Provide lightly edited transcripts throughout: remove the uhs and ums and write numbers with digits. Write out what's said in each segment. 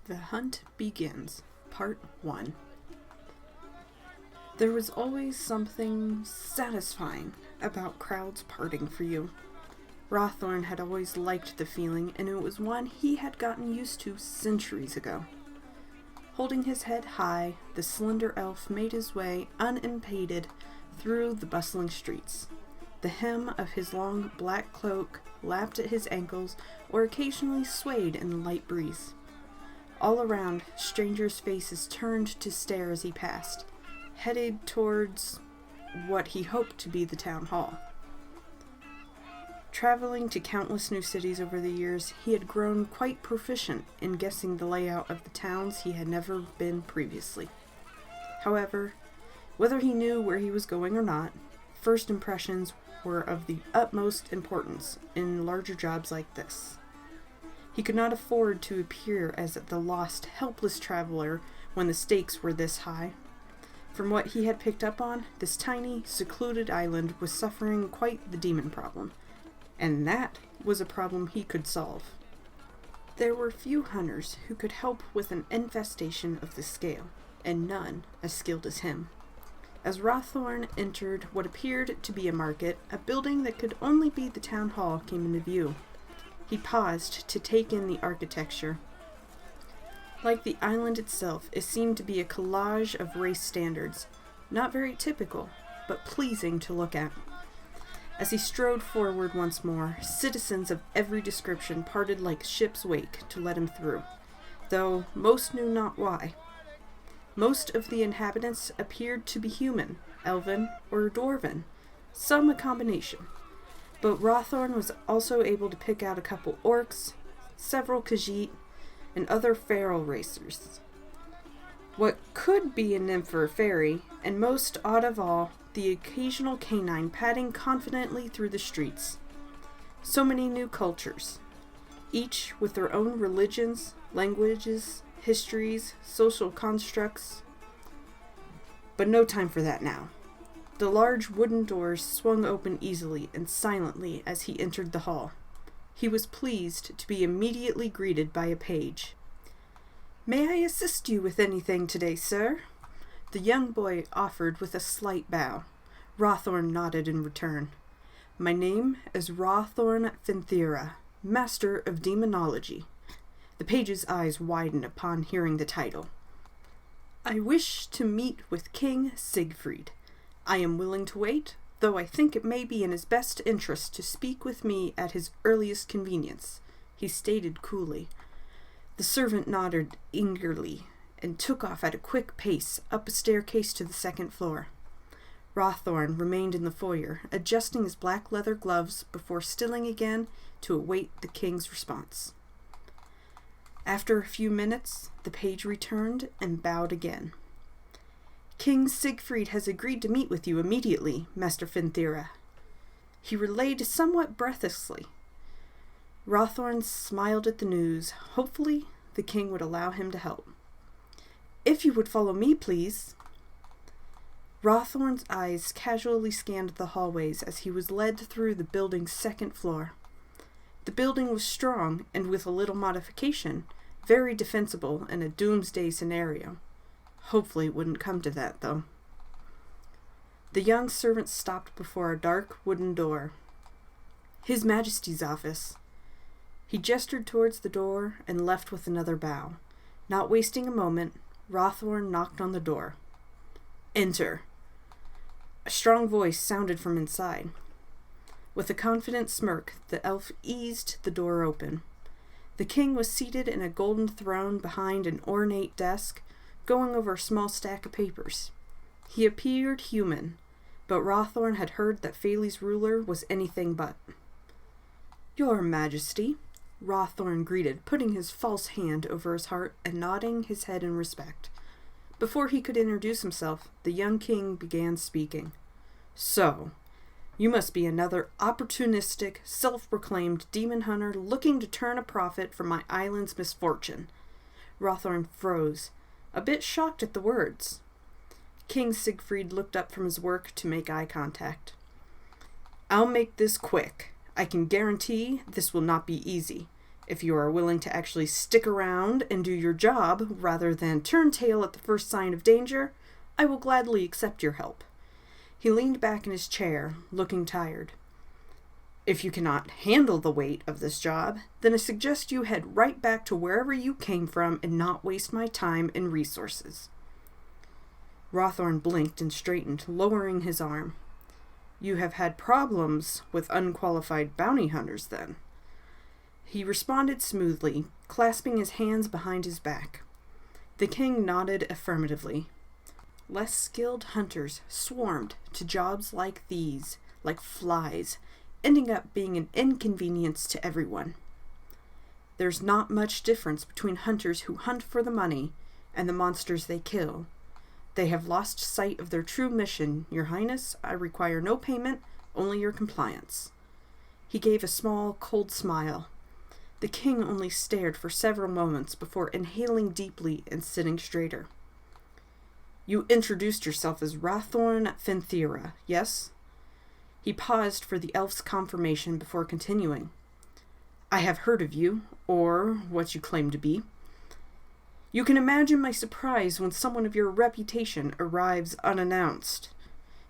The Hunt Begins, Part 1. There was always something satisfying about crowds parting for you. Rawthorn had always liked the feeling, and it was one he had gotten used to centuries ago. Holding his head high, the slender elf made his way unimpeded through the bustling streets. The hem of his long black cloak lapped at his ankles or occasionally swayed in the light breeze. All around, strangers' faces turned to stare as he passed, headed towards what he hoped to be the town hall. Traveling to countless new cities over the years, he had grown quite proficient in guessing the layout of the towns he had never been previously. However, whether he knew where he was going or not, first impressions were of the utmost importance in larger jobs like this. He could not afford to appear as the lost, helpless traveler when the stakes were this high. From what he had picked up on, this tiny, secluded island was suffering quite the demon problem, and that was a problem he could solve. There were few hunters who could help with an infestation of the scale, and none as skilled as him. As Rawthorn entered what appeared to be a market, a building that could only be the town hall came into view. He paused to take in the architecture. Like the island itself, it seemed to be a collage of race standards, not very typical, but pleasing to look at. As he strode forward once more, citizens of every description parted like ship's wake to let him through, though most knew not why. Most of the inhabitants appeared to be human, elven, or dwarven, some a combination. But Rawthorn was also able to pick out a couple orcs, several Khajiit, and other feral racers. What could be a nymph or a fairy, and most odd of all, the occasional canine padding confidently through the streets. So many new cultures, each with their own religions, languages, histories, social constructs. But no time for that now. The large wooden doors swung open easily and silently as he entered the hall. He was pleased to be immediately greeted by a page. "May I assist you with anything today, sir?" The young boy offered with a slight bow. Rawthorn nodded in return. "My name is Rawthorn Finthera, Master of Demonology." The page's eyes widened upon hearing the title. "I wish to meet with King Siegfried. I am willing to wait, though I think it may be in his best interest to speak with me at his earliest convenience," he stated coolly. The servant nodded eagerly and took off at a quick pace up a staircase to the second floor. Rawthorn remained in the foyer, adjusting his black leather gloves before stilling again to await the king's response. After a few minutes, the page returned and bowed again. "King Siegfried has agreed to meet with you immediately, Master Finthera," he relayed somewhat breathlessly. Rawthorn smiled at the news. Hopefully, the king would allow him to help. "If you would follow me, please." Rawthorn's eyes casually scanned the hallways as he was led through the building's second floor. The building was strong and, with a little modification, very defensible in a doomsday scenario. Hopefully it wouldn't come to that, though. The young servant stopped before a dark wooden door. "His Majesty's office." He gestured towards the door and left with another bow. Not wasting a moment, Rawthorn knocked on the door. "Enter." A strong voice sounded from inside. With a confident smirk, the elf eased the door open. The king was seated in a golden throne behind an ornate desk, going over a small stack of papers. He appeared human, but Rawthorn had heard that Fayley's ruler was anything but. "Your Majesty," Rawthorn greeted, putting his false hand over his heart and nodding his head in respect. Before he could introduce himself, the young king began speaking. "So, you must be another opportunistic, self-proclaimed demon hunter looking to turn a profit from my island's misfortune." Rawthorn froze, a bit shocked at the words. King Siegfried looked up from his work to make eye contact. "I'll make this quick. I can guarantee this will not be easy. If you are willing to actually stick around and do your job, rather than turn tail at the first sign of danger, I will gladly accept your help. He leaned back in his chair, looking tired. If you cannot handle the weight of this job, then I suggest you head right back to wherever you came from and not waste my time and resources. Rawthorn blinked and straightened, lowering his arm. You have had problems with unqualified bounty hunters, then? He responded smoothly, clasping his hands behind his back. The king nodded affirmatively. Less skilled hunters swarmed to jobs like these, like flies, ending up being an inconvenience to everyone. There's not much difference between hunters who hunt for the money and the monsters they kill. They have lost sight of their true mission. Your Highness, I require no payment, only your compliance. He gave a small, cold smile. The king only stared for several moments before inhaling deeply and sitting straighter. You introduced yourself as Rawthorn Finthera, yes? He paused for the elf's confirmation before continuing. I have heard of you, or what you claim to be. You can imagine my surprise when someone of your reputation arrives unannounced.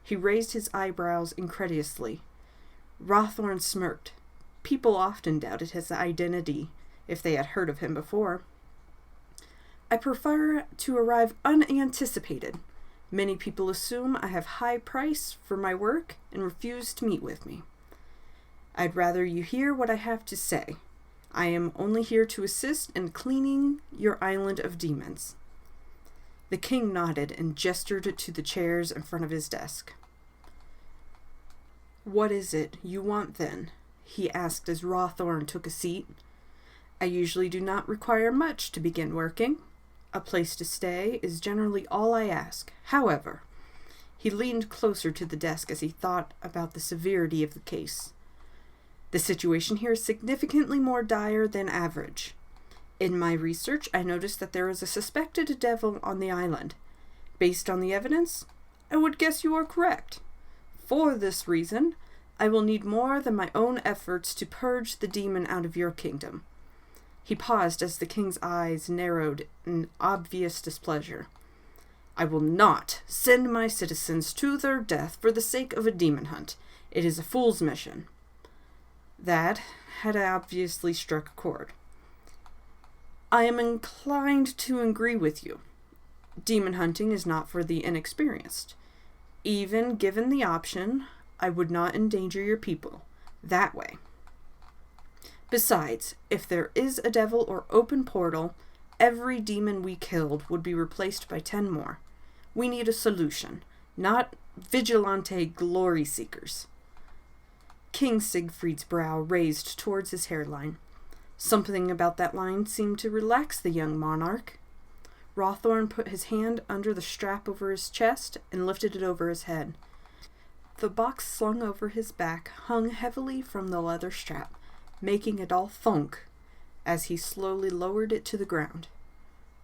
He raised his eyebrows incredulously. Rawthorn smirked. People often doubted his identity if they had heard of him before. I prefer to arrive unanticipated. Many people assume I have high price for my work and refuse to meet with me. I'd rather you hear what I have to say. I am only here to assist in cleaning your island of demons. The king nodded and gestured to the chairs in front of his desk. What is it you want then? He asked as Rawthorn took a seat. I usually do not require much to begin working. A place to stay is generally all I ask. However, he leaned closer to the desk as he thought about the severity of the case. The situation here is significantly more dire than average. In my research, I noticed that there is a suspected devil on the island. Based on the evidence, I would guess you are correct. For this reason, I will need more than my own efforts to purge the demon out of your kingdom. He paused as the king's eyes narrowed in obvious displeasure. I will not send my citizens to their death for the sake of a demon hunt. It is a fool's mission. That had obviously struck a chord. I am inclined to agree with you. Demon hunting is not for the inexperienced. Even given the option, I would not endanger your people that way. Besides, if there is a devil or open portal, every demon we killed would be replaced by 10 more. We need a solution, not vigilante glory seekers. King Siegfried's brow raised towards his hairline. Something about that line seemed to relax the young monarch. Rawthorn put his hand under the strap over his chest and lifted it over his head. The box slung over his back hung heavily from the leather strap, making a dull thunk as he slowly lowered it to the ground.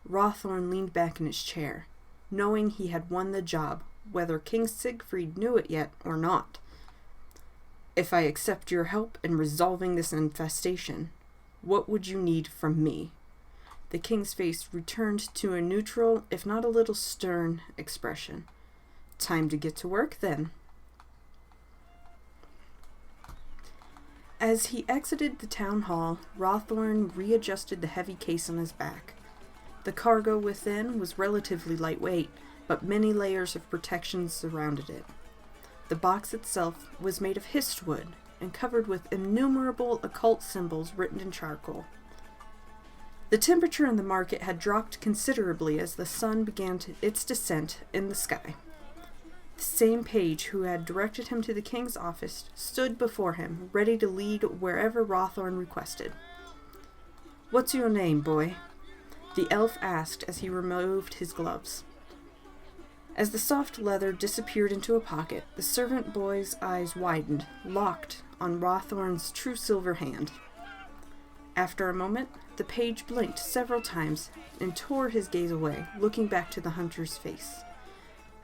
Rawthorn leaned back in his chair, knowing he had won the job, whether King Siegfried knew it yet or not. If I accept your help in resolving this infestation, what would you need from me? The king's face returned to a neutral, if not a little stern, expression. Time to get to work, then. As he exited the town hall, Rawthorn readjusted the heavy case on his back. The cargo within was relatively lightweight, but many layers of protection surrounded it. The box itself was made of hist wood and covered with innumerable occult symbols written in charcoal. The temperature in the market had dropped considerably as the sun began its descent in the sky. The same page who had directed him to the king's office stood before him, ready to lead wherever Rawthorn requested. What's your name, boy? The elf asked as he removed his gloves. As the soft leather disappeared into a pocket, the servant boy's eyes widened, locked on Rawthorn's true silver hand. After a moment, the page blinked several times and tore his gaze away, looking back to the hunter's face.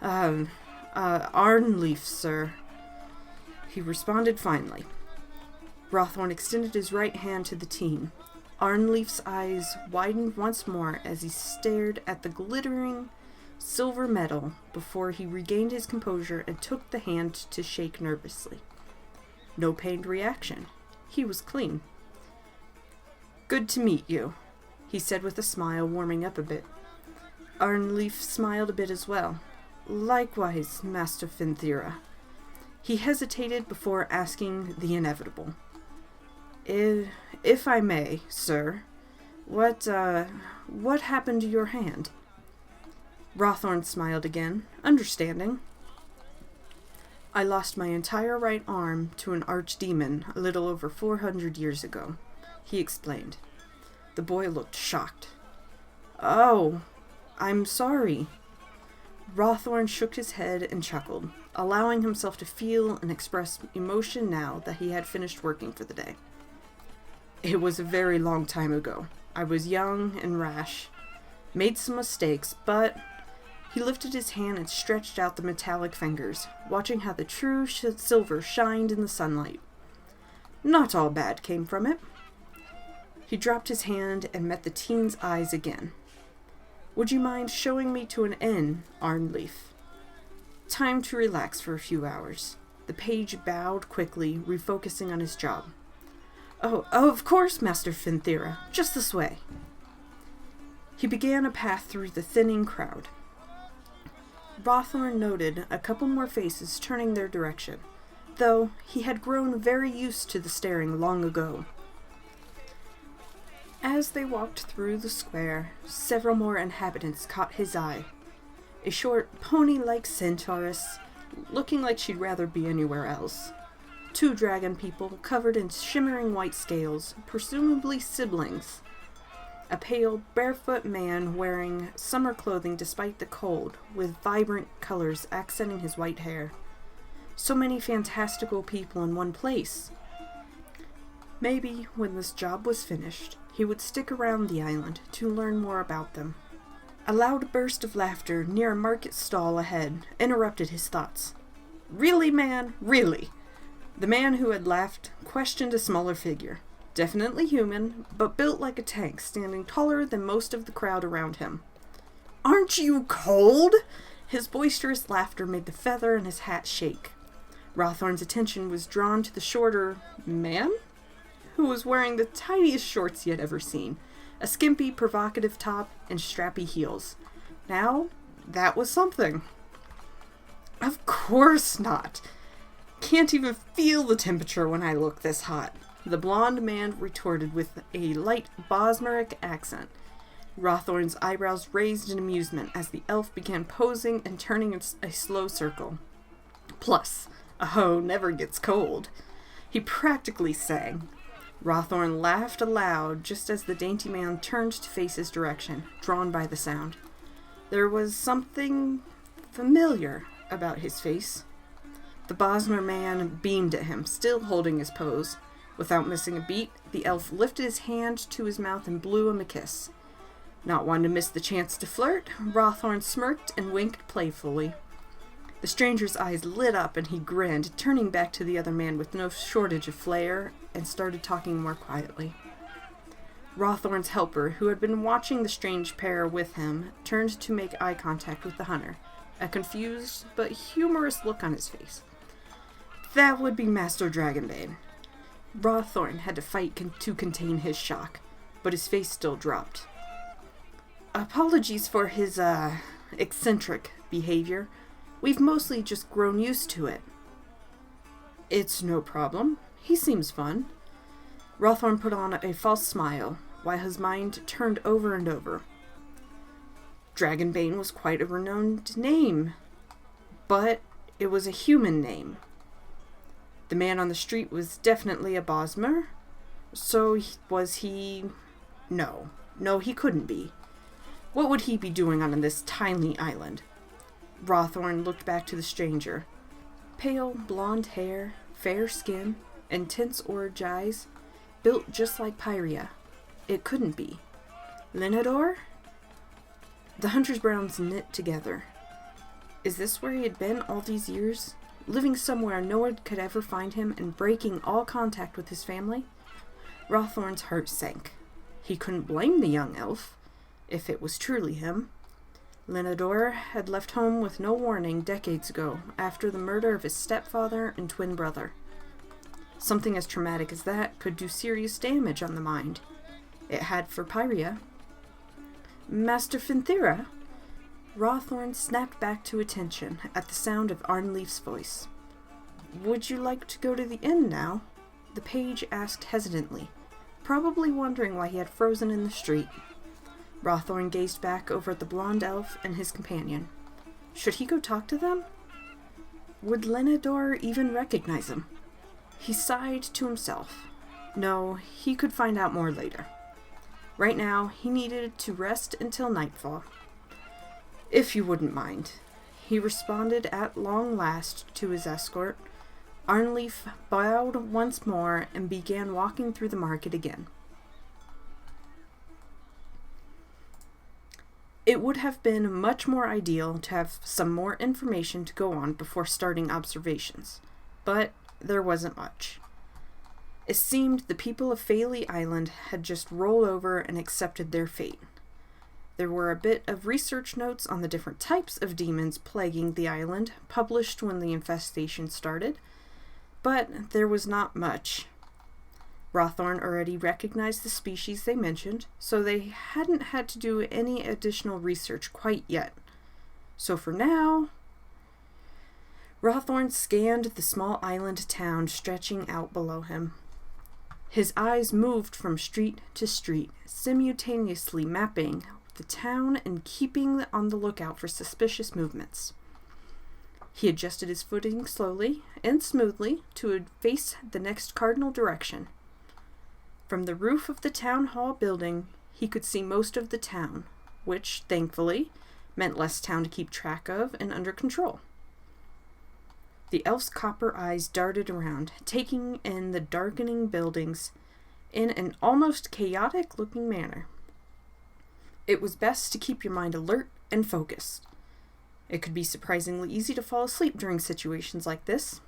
Arnleaf, sir. He responded finally. Rawthorn extended his right hand to the team. Arnleif's eyes widened once more as he stared at the glittering silver medal before he regained his composure and took the hand to shake nervously. No pained reaction. He was clean. "Good to meet you," he said with a smile, warming up a bit. Arnleif smiled a bit as well. "Likewise, Master Finthera." He hesitated before asking the inevitable. If I may, sir, what happened to your hand?" Rawthorn smiled again, understanding. "I lost my entire right arm to an archdemon a little over 400 years ago," he explained. The boy looked shocked. "Oh, I'm sorry." Rawthorn shook his head and chuckled, allowing himself to feel and express emotion now that he had finished working for the day. "It was a very long time ago. I was young and rash. Made some mistakes, but..." He lifted his hand and stretched out the metallic fingers, watching how the true silver shined in the sunlight. "Not all bad came from it." He dropped his hand and met the teen's eyes again. "Would you mind showing me to an inn, Arnleif? Time to relax for a few hours." The page bowed quickly, refocusing on his job. Oh, of course, Master Finthera. Just this way." He began a path through the thinning crowd. Rawthorn noted a couple more faces turning their direction, though he had grown very used to the staring long ago. As they walked through the square, several more inhabitants caught his eye. A short, pony-like centauress, looking like she'd rather be anywhere else. 2 dragon people covered in shimmering white scales, presumably siblings. A pale, barefoot man wearing summer clothing despite the cold, with vibrant colors accenting his white hair. So many fantastical people in one place. Maybe, when this job was finished, he would stick around the island to learn more about them. A loud burst of laughter near a market stall ahead interrupted his thoughts. "Really, man? Really?" The man who had laughed questioned a smaller figure. Definitely human, but built like a tank, standing taller than most of the crowd around him. "Aren't you cold?" His boisterous laughter made the feather in his hat shake. Rawthorn's attention was drawn to the shorter man, who was wearing the tiniest shorts he had ever seen, a skimpy, provocative top, and strappy heels. Now, that was something. "Of course not. Can't even feel the temperature when I look this hot," the blonde man retorted with a light Bosmeric accent. Rawthorn's eyebrows raised in amusement as the elf began posing and turning in a slow circle. "Plus, a hoe never gets cold," he practically sang. Rawthorn laughed aloud just as the dainty man turned to face his direction, drawn by the sound. There was something familiar about his face. The Bosmer man beamed at him, still holding his pose. Without missing a beat, the elf lifted his hand to his mouth and blew him a kiss. Not one to miss the chance to flirt, Rawthorn smirked and winked playfully. The stranger's eyes lit up and he grinned, turning back to the other man with no shortage of flair, and started talking more quietly. Rawthorn's helper, who had been watching the strange pair with him, turned to make eye contact with the hunter, a confused but humorous look on his face. That would be Master Dragonbane. Rawthorn had to fight to contain his shock, but his face still dropped. "Apologies for his, eccentric behavior. We've mostly just grown used to it." "It's no problem. He seems fun." Rawthorn put on a false smile, while his mind turned over and over. Dragonbane was quite a renowned name, but it was a human name. The man on the street was definitely a Bosmer, so was he... No, he couldn't be. What would he be doing on this tiny island? Rawthorn looked back to the stranger. Pale, blonde hair, fair skin, intense orange eyes, built just like Pyria. It couldn't be. Linador? The hunter's brows knit together. Is this where he had been all these years? Living somewhere no one could ever find him and breaking all contact with his family? Rawthorn's heart sank. He couldn't blame the young elf, if it was truly him. Linador had left home with no warning decades ago, after the murder of his stepfather and twin brother. Something as traumatic as that could do serious damage on the mind. It had for Pyria. Master Finthera? Rawthorn snapped back to attention at the sound of Arnleif's voice. Would you like to go to the inn now? The page asked hesitantly, probably wondering why he had frozen in the street. Rawthorn gazed back over at the blonde elf and his companion. Should he go talk to them? Would Linador even recognize him? He sighed to himself. No, he could find out more later. Right now, he needed to rest until nightfall. If you wouldn't mind, he responded at long last to his escort. Arnleif bowed once more and began walking through the market again. It would have been much more ideal to have some more information to go on before starting observations, but there wasn't much. It seemed the people of Fayley Island had just rolled over and accepted their fate. There were a bit of research notes on the different types of demons plaguing the island, published when the infestation started, but there was not much. Rawthorn already recognized the species they mentioned, so they hadn't had to do any additional research quite yet. So for now, Rawthorn scanned the small island town stretching out below him. His eyes moved from street to street, simultaneously mapping the town and keeping on the lookout for suspicious movements. He adjusted his footing slowly and smoothly to face the next cardinal direction. From the roof of the town hall building, he could see most of the town, which, thankfully, meant less town to keep track of and under control. The elf's copper eyes darted around, taking in the darkening buildings in an almost chaotic-looking manner. It was best to keep your mind alert and focused. It could be surprisingly easy to fall asleep during situations like this.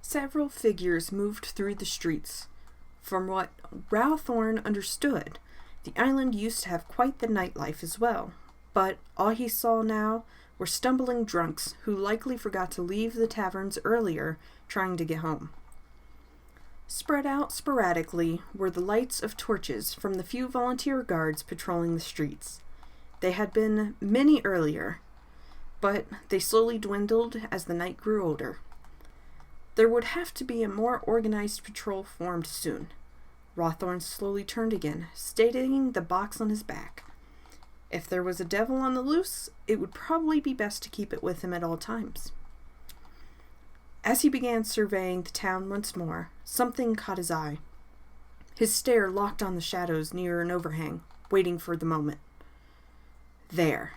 Several figures moved through the streets. From what Rawthorn understood, the island used to have quite the nightlife as well, but all he saw now were stumbling drunks who likely forgot to leave the taverns earlier, trying to get home. Spread out sporadically were the lights of torches from the few volunteer guards patrolling the streets. They had been many earlier, but they slowly dwindled as the night grew older. There would have to be a more organized patrol formed soon. Rawthorn slowly turned again, steadying the box on his back. If there was a devil on the loose, it would probably be best to keep it with him at all times. As he began surveying the town once more, something caught his eye. His stare locked on the shadows near an overhang, waiting for the moment. There.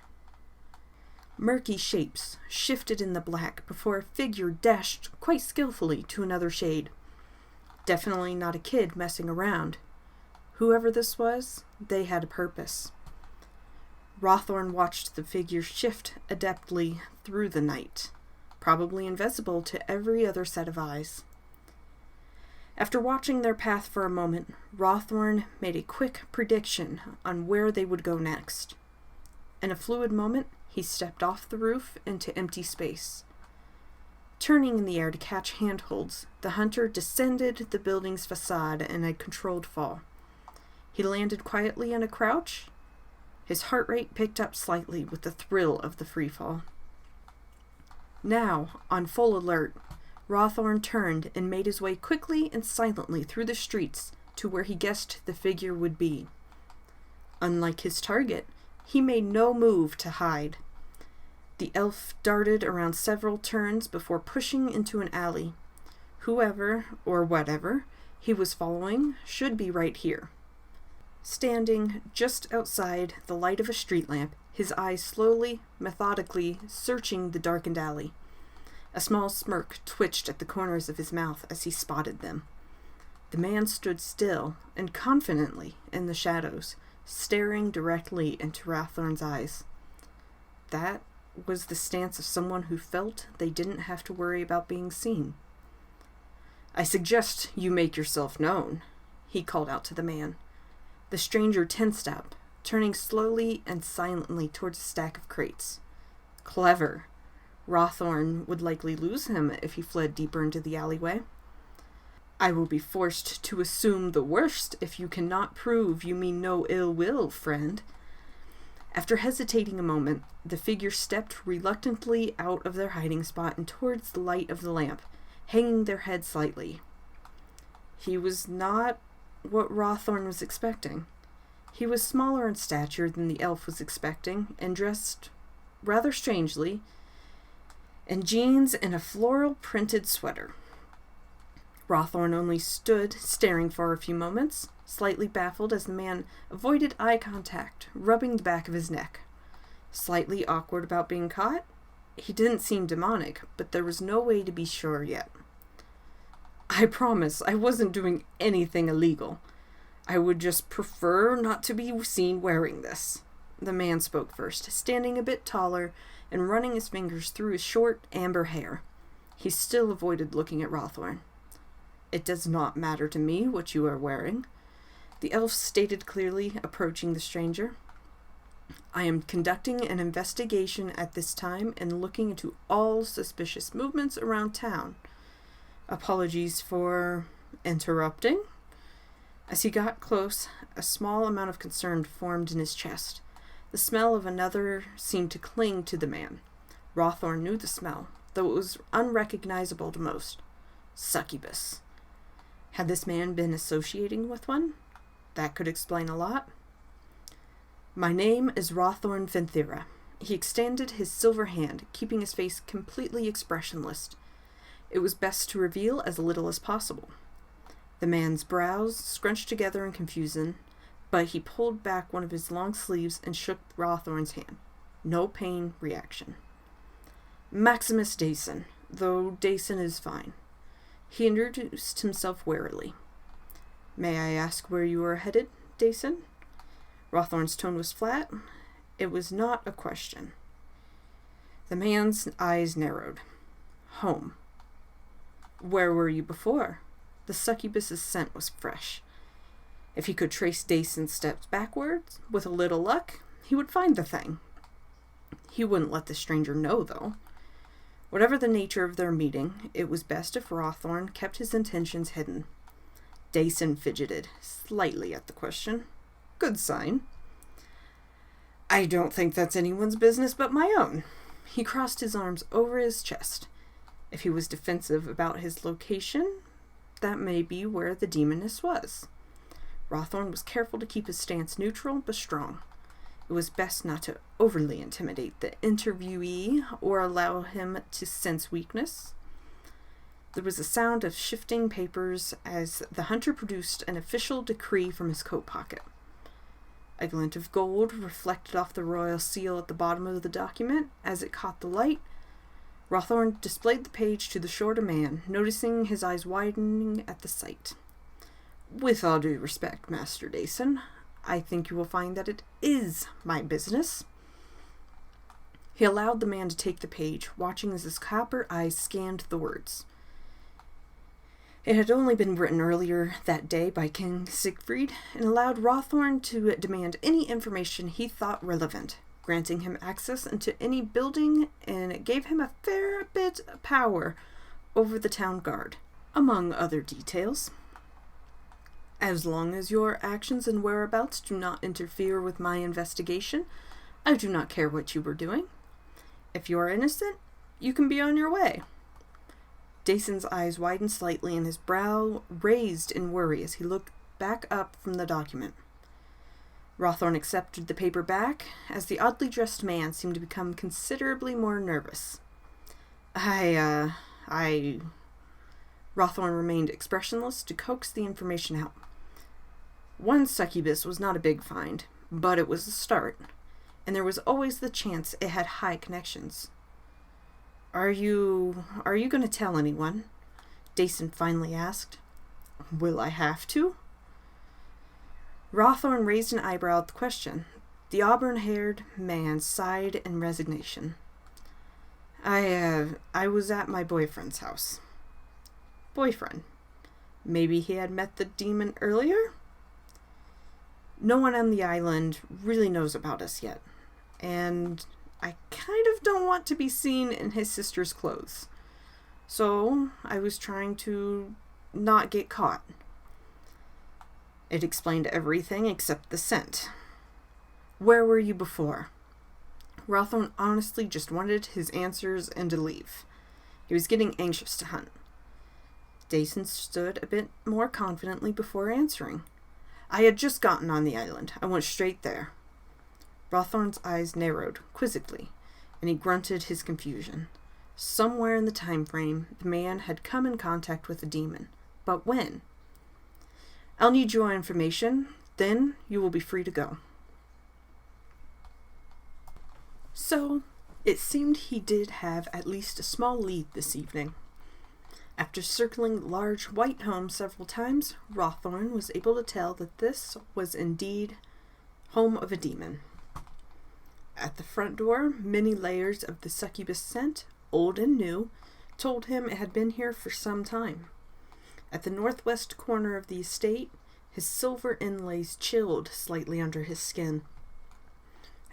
Murky shapes shifted in the black before a figure dashed quite skillfully to another shade. Definitely not a kid messing around. Whoever this was, they had a purpose. Rawthorn watched the figure shift adeptly through the night, probably invisible to every other set of eyes. After watching their path for a moment, Rawthorn made a quick prediction on where they would go next. In a fluid moment, he stepped off the roof into empty space. Turning in the air to catch handholds, the hunter descended the building's facade in a controlled fall. He landed quietly in a crouch. His heart rate picked up slightly with the thrill of the freefall. Now, on full alert, Rawthorn turned and made his way quickly and silently through the streets to where he guessed the figure would be. Unlike his target, he made no move to hide. The elf darted around several turns before pushing into an alley. Whoever, or whatever, he was following should be right here. Standing just outside the light of a street lamp, his eyes slowly, methodically searching the darkened alley. A small smirk twitched at the corners of his mouth as he spotted them. The man stood still and confidently in the shadows, staring directly into Rawthorn's eyes. That was the stance of someone who felt they didn't have to worry about being seen. "I suggest you make yourself known," he called out to the man. The stranger tensed up, turning slowly and silently towards a stack of crates. Clever. Rawthorn would likely lose him if he fled deeper into the alleyway. I will be forced to assume the worst if you cannot prove you mean no ill will, friend. After hesitating a moment, the figure stepped reluctantly out of their hiding spot and towards the light of the lamp, hanging their head slightly. He was not what Rawthorn was expecting. He was smaller in stature than the elf was expecting, and dressed rather strangely in jeans and a floral printed sweater. Rawthorn only stood staring for a few moments, slightly baffled as the man avoided eye contact, rubbing the back of his neck. Slightly awkward about being caught? He didn't seem demonic, but there was no way to be sure yet. I promise I wasn't doing anything illegal. I would just prefer not to be seen wearing this. The man spoke first, standing a bit taller and running his fingers through his short, amber hair. He still avoided looking at Rawthorn. It does not matter to me what you are wearing, the elf stated clearly, approaching the stranger. I am conducting an investigation at this time and looking into all suspicious movements around town. Apologies for interrupting. As he got close, a small amount of concern formed in his chest. The smell of another seemed to cling to the man. Rawthorn knew the smell, though it was unrecognizable to most. Succubus. Had this man been associating with one? That could explain a lot. My name is Rawthorn Fenthira. He extended his silver hand, keeping his face completely expressionless. It was best to reveal as little as possible. The man's brows scrunched together in confusion, but he pulled back one of his long sleeves and shook Rawthorn's hand. No pain reaction. Maximus Dason, though Dason is fine. He introduced himself warily. May I ask where you are headed, Dason? Rawthorn's tone was flat. It was not a question. The man's eyes narrowed. Home. Where were you before? The succubus's scent was fresh. If he could trace Dason's steps backwards, with a little luck, he would find the thing. He wouldn't let the stranger know, though. Whatever the nature of their meeting, it was best if Rawthorn kept his intentions hidden. Dason fidgeted slightly at the question. Good sign. I don't think that's anyone's business but my own. He crossed his arms over his chest. If he was defensive about his location, that may be where the demoness was. Rawthorn was careful to keep his stance neutral but strong. It was best not to overly intimidate the interviewee or allow him to sense weakness. There was a sound of shifting papers as the hunter produced an official decree from his coat pocket. A glint of gold reflected off the royal seal at the bottom of the document. As it caught the light, Rawthorn displayed the page to the shorter man, noticing his eyes widening at the sight. With all due respect, Master Dason, I think you will find that it is my business. He allowed the man to take the page, watching as his copper eyes scanned the words. It had only been written earlier that day by King Siegfried, and allowed Rawthorn to demand any information he thought relevant, granting him access into any building, and it gave him a fair bit of power over the town guard, among other details. As long as your actions and whereabouts do not interfere with my investigation, I do not care what you were doing. If you are innocent, you can be on your way. Dason's eyes widened slightly and his brow raised in worry as he looked back up from the document. Rawthorn accepted the paper back as the oddly dressed man seemed to become considerably more nervous. Rawthorn remained expressionless to coax the information out. One succubus was not a big find, but it was a start, and there was always the chance it had high connections. Are you going to tell anyone? Dason finally asked. Will I have to? Rawthorn raised an eyebrow at the question. The auburn-haired man sighed in resignation. I was at my boyfriend's house. Boyfriend? Maybe he had met the demon earlier? No one on the island really knows about us yet, and I kind of don't want to be seen in his sister's clothes. So I was trying to not get caught. It explained everything except the scent. Where were you before? Rawthorn honestly just wanted his answers and to leave. He was getting anxious to hunt. Dason stood a bit more confidently before answering. I had just gotten on the island. I went straight there. Rawthorn's eyes narrowed quizzically, and he grunted his confusion. Somewhere in the time frame, the man had come in contact with a demon. But when? I'll need your information. Then you will be free to go. So, it seemed he did have at least a small lead this evening. After circling the large white home several times, Rawthorn was able to tell that this was indeed home of a demon. At the front door, many layers of the succubus scent, old and new, told him it had been here for some time. At the northwest corner of the estate, his silver inlays chilled slightly under his skin.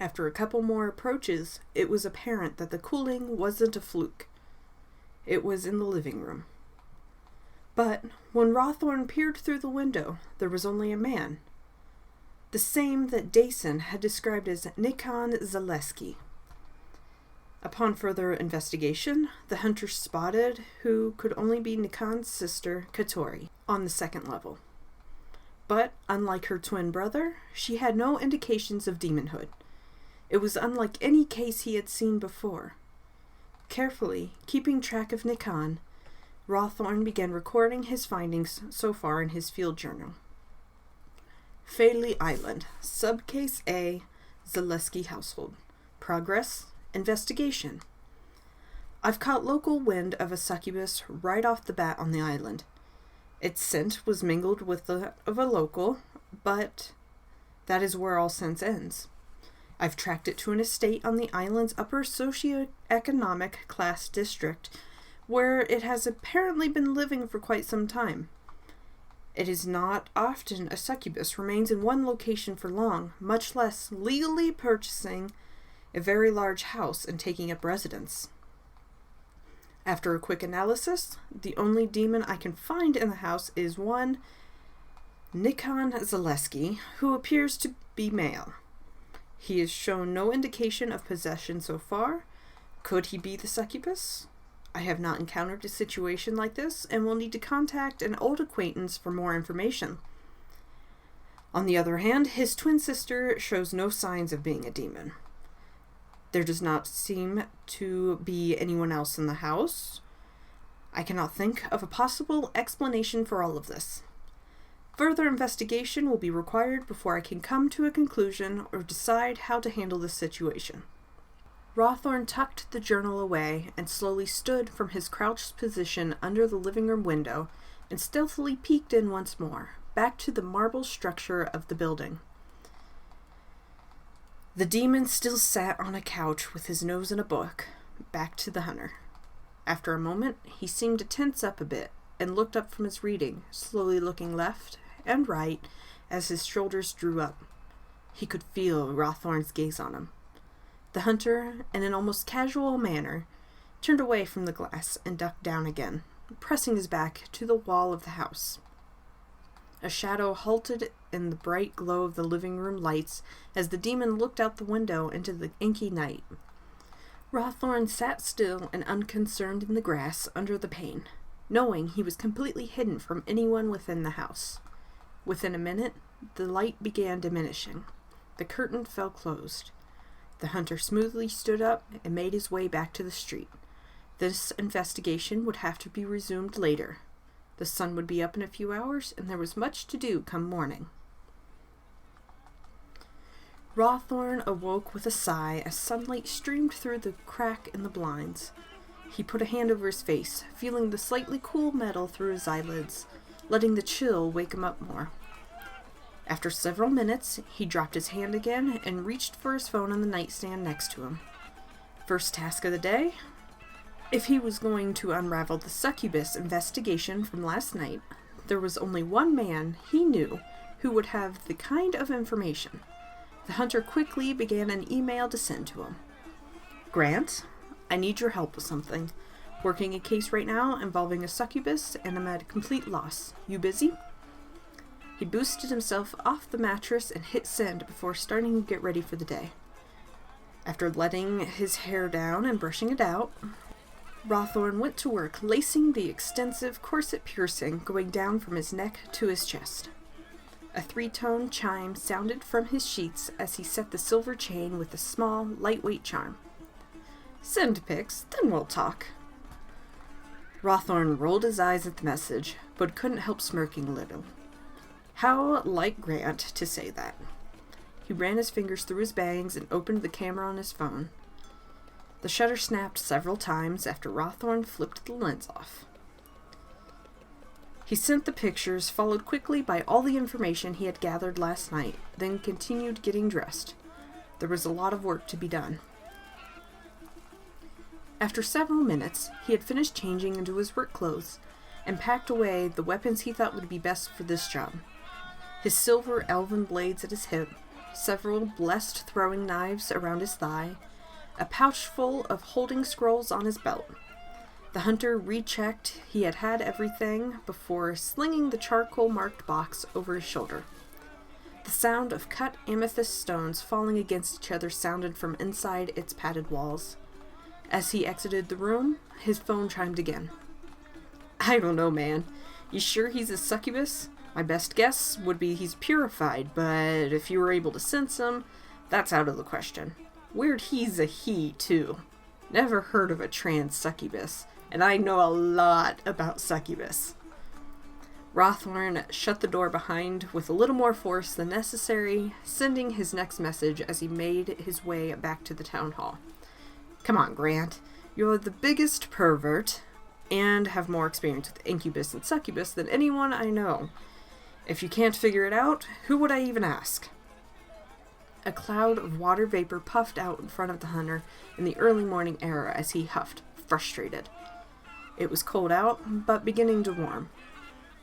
After a couple more approaches, it was apparent that the cooling wasn't a fluke. It was in the living room. But when Rawthorn peered through the window, there was only a man. The same that Dason had described as Nikon Zaleski. Upon further investigation, the hunter spotted who could only be Nikon's sister, Katori, on the second level. But, unlike her twin brother, she had no indications of demonhood. It was unlike any case he had seen before. Carefully, keeping track of Nikon, Rawthorn began recording his findings so far in his field journal. Fayley Island, Subcase A, Zaleski Household. Progress, investigation. I've caught local wind of a succubus right off the bat on the island. Its scent was mingled with that of a local, but that is where all sense ends. I've tracked it to an estate on the island's upper socioeconomic class district, where it has apparently been living for quite some time. It is not often a succubus remains in one location for long, much less legally purchasing a very large house and taking up residence. After a quick analysis, the only demon I can find in the house is one Nikon Zaleski, who appears to be male. He has shown no indication of possession so far. Could he be the succubus? I have not encountered a situation like this and will need to contact an old acquaintance for more information. On the other hand, his twin sister shows no signs of being a demon. There does not seem to be anyone else in the house. I cannot think of a possible explanation for all of this. Further investigation will be required before I can come to a conclusion or decide how to handle this situation. Rawthorn tucked the journal away and slowly stood from his crouched position under the living room window and stealthily peeked in once more, back to the marble structure of the building. The demon still sat on a couch with his nose in a book, back to the hunter. After a moment, he seemed to tense up a bit and looked up from his reading, slowly looking left and right as his shoulders drew up. He could feel Rawthorn's gaze on him. The hunter, in an almost casual manner, turned away from the glass and ducked down again, pressing his back to the wall of the house. A shadow halted in the bright glow of the living room lights as the demon looked out the window into the inky night. Rawthorn sat still and unconcerned in the grass under the pane, knowing he was completely hidden from anyone within the house. Within a minute, the light began diminishing. The curtain fell closed. The hunter smoothly stood up and made his way back to the street. This investigation would have to be resumed later. The sun would be up in a few hours, and there was much to do come morning. Rawthorn awoke with a sigh as sunlight streamed through the crack in the blinds. He put a hand over his face, feeling the slightly cool metal through his eyelids, letting the chill wake him up more. After several minutes, he dropped his hand again and reached for his phone on the nightstand next to him. First task of the day? If he was going to unravel the succubus investigation from last night, there was only one man he knew who would have the kind of information. The hunter quickly began an email to send to him. Grant, I need your help with something. Working a case right now involving a succubus, and I'm at a complete loss. You busy? He boosted himself off the mattress and hit send before starting to get ready for the day. After letting his hair down and brushing it out, Rawthorn went to work lacing the extensive corset piercing going down from his neck to his chest. A 3-tone chime sounded from his sheets as he set the silver chain with a small, lightweight charm. Send pics, then we'll talk. Rawthorn rolled his eyes at the message, but couldn't help smirking a little. How like Grant to say that. He ran his fingers through his bangs and opened the camera on his phone. The shutter snapped several times after Rawthorn flipped the lens off. He sent the pictures, followed quickly by all the information he had gathered last night, then continued getting dressed. There was a lot of work to be done. After several minutes, he had finished changing into his work clothes and packed away the weapons he thought would be best for this job. His silver elven blades at his hip, several blessed throwing knives around his thigh, a pouch full of holding scrolls on his belt. The hunter rechecked he had everything before slinging the charcoal-marked box over his shoulder. The sound of cut amethyst stones falling against each other sounded from inside its padded walls. As he exited the room, his phone chimed again. I don't know, man. You sure he's a succubus? My best guess would be he's purified, but if you were able to sense him, that's out of the question. Weird he's a he, too. Never heard of a trans succubus, and I know a lot about succubus. Rawthorn shut the door behind with a little more force than necessary, sending his next message as he made his way back to the town hall. Come on, Grant. You're the biggest pervert, and have more experience with incubus and succubus than anyone I know. If you can't figure it out, who would I even ask? A cloud of water vapor puffed out in front of the hunter in the early morning air as he huffed, frustrated. It was cold out, but beginning to warm.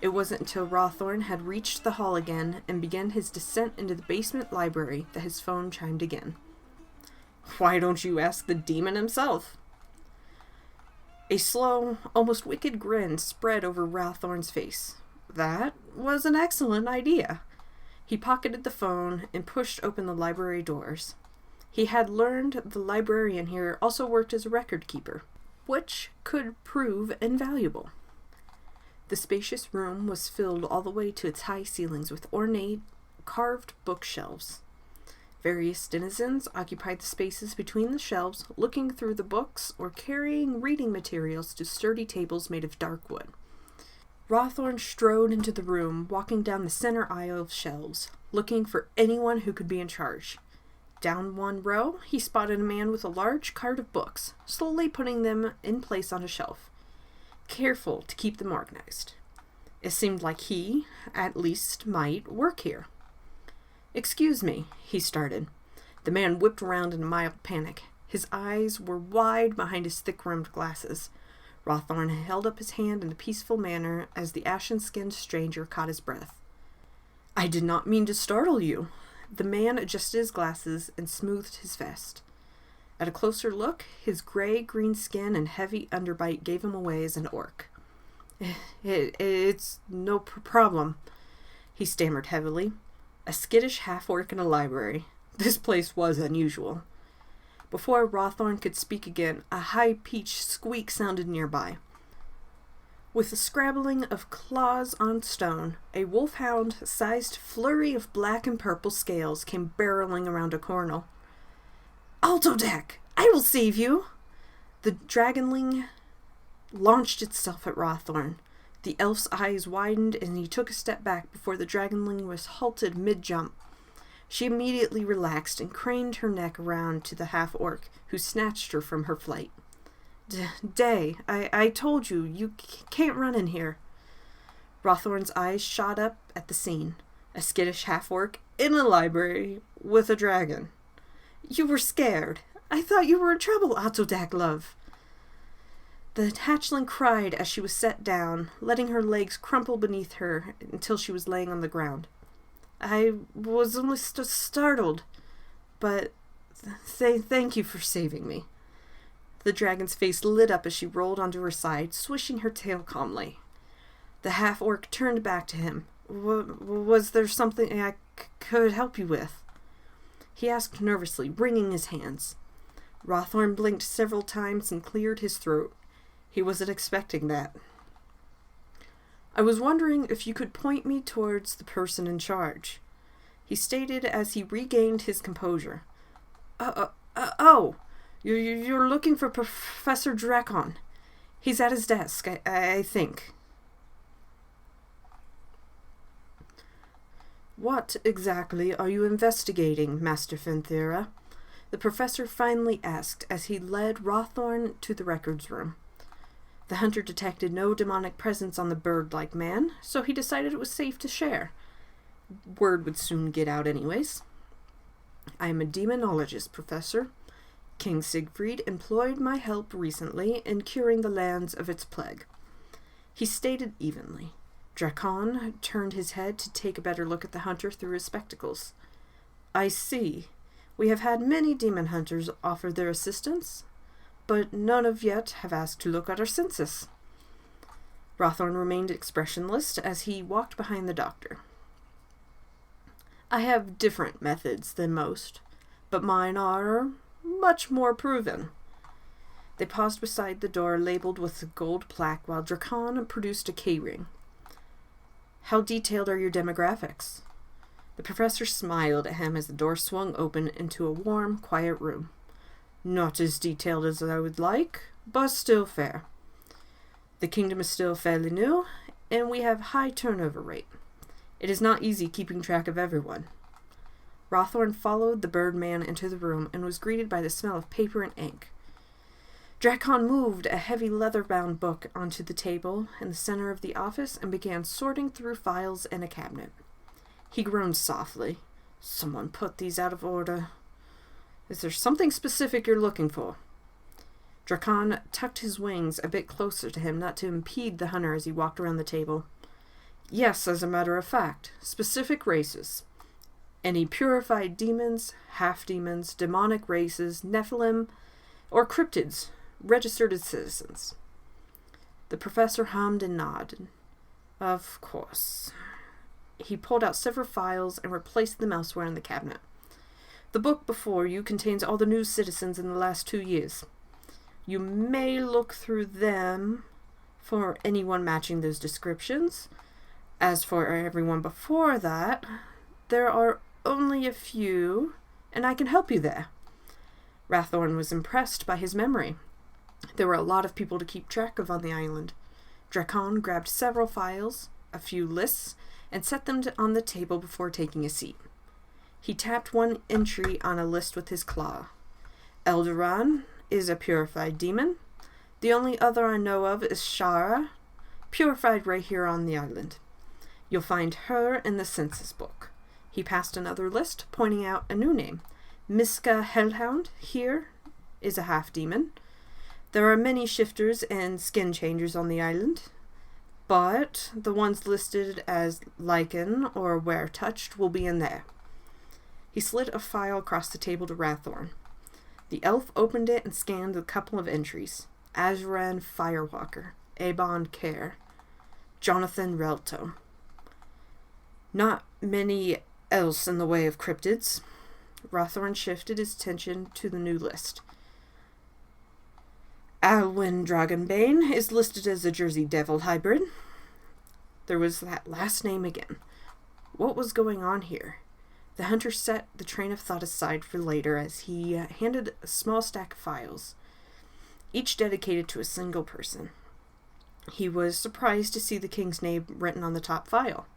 It wasn't until Rawthorn had reached the hall again and began his descent into the basement library that his phone chimed again. Why don't you ask the demon himself? A slow, almost wicked grin spread over Rawthorn's face. That was an excellent idea. He pocketed the phone and pushed open the library doors. He had learned the librarian here also worked as a record keeper, which could prove invaluable. The spacious room was filled all the way to its high ceilings with ornate, carved bookshelves. Various denizens occupied the spaces between the shelves, looking through the books or carrying reading materials to sturdy tables made of dark wood. Rawthorn strode into the room, walking down the center aisle of shelves, looking for anyone who could be in charge. Down one row, he spotted a man with a large cart of books, slowly putting them in place on a shelf, careful to keep them organized. It seemed like he, at least, might work here. Excuse me, he started. The man whipped around in a mild panic. His eyes were wide behind his thick-rimmed glasses. Rawthorn held up his hand in a peaceful manner as the ashen-skinned stranger caught his breath. I did not mean to startle you. The man adjusted his glasses and smoothed his vest. At a closer look, his gray-green skin and heavy underbite gave him away as an orc. It's no problem, he stammered heavily. A skittish half-orc in a library. This place was unusual. Before Rawthorn could speak again, a high-pitched squeak sounded nearby. With a scrabbling of claws on stone, a wolfhound-sized flurry of black and purple scales came barreling around a corner. Altodeck! I will save you! The dragonling launched itself at Rawthorn. The elf's eyes widened, and he took a step back before the dragonling was halted mid-jump. She immediately relaxed and craned her neck around to the half-orc, who snatched her from her flight. Day, I told you, you can't run in here. Rawthorn's eyes shot up at the scene. A skittish half-orc in a library with a dragon. You were scared. I thought you were in trouble, Altodeck, love. The hatchling cried as she was set down, letting her legs crumple beneath her until she was laying on the ground. I was only startled, but thank you for saving me. The dragon's face lit up as she rolled onto her side, swishing her tail calmly. The half-orc turned back to him. Was there something I could help you with? He asked nervously, wringing his hands. Rawthorn blinked several times and cleared his throat. He wasn't expecting that. I was wondering if you could point me towards the person in charge, he stated as he regained his composure. You're looking for Professor Drakon. He's at his desk, I think. What exactly are you investigating, Master Finthera? The professor finally asked as he led Rawthorn to the records room. The hunter detected no demonic presence on the bird-like man, so he decided it was safe to share. Word would soon get out anyways. I am a demonologist, Professor. King Siegfried employed my help recently in curing the lands of its plague. He stated evenly. Drakon turned his head to take a better look at the hunter through his spectacles. I see. We have had many demon hunters offer their assistance, but none of yet have asked to look at our census. Rawthorn remained expressionless as he walked behind the doctor. I have different methods than most, but mine are much more proven. They paused beside the door labeled with a gold plaque while Drakon produced a key-ring. How detailed are your demographics? The professor smiled at him as the door swung open into a warm, quiet room. Not as detailed as I would like, but still fair. The kingdom is still fairly new, and we have high turnover rate. It is not easy keeping track of everyone. Rawthorn followed the birdman into the room and was greeted by the smell of paper and ink. Drakon moved a heavy leather-bound book onto the table in the center of the office and began sorting through files in a cabinet. He groaned softly. Someone put these out of order. Is there something specific you're looking for? Drakon tucked his wings a bit closer to him, not to impede the hunter as he walked around the table. Yes, as a matter of fact. Specific races. Any purified demons, half-demons, demonic races, Nephilim, or cryptids registered as citizens. The professor hummed and nodded. Of course. He pulled out several files and replaced them elsewhere in the cabinet. The book before you contains all the new citizens in the last 2 years. You may look through them for anyone matching those descriptions. As for everyone before that, there are only a few, and I can help you there. Rawthorn was impressed by his memory. There were a lot of people to keep track of on the island. Drakon grabbed several files, a few lists, and set them on the table before taking a seat. He tapped one entry on a list with his claw. Eldoran is a purified demon. The only other I know of is Shara, purified right here on the island. You'll find her in the census book. He passed another list, pointing out a new name. Miska Hellhound here is a half-demon. There are many shifters and skin changers on the island, but the ones listed as lichen or were-touched will be in there. He slid a file across the table to Rawthorn. The elf opened it and scanned a couple of entries. Azran Firewalker, Abon Care, Jonathan Relto. Not many else in the way of cryptids. Rawthorn shifted his attention to the new list. Alwyn Dragonbane is listed as a Jersey Devil hybrid. There was that last name again. What was going on here? The hunter set the train of thought aside for later as he handed a small stack of files, each dedicated to a single person. He was surprised to see the king's name written on the top file.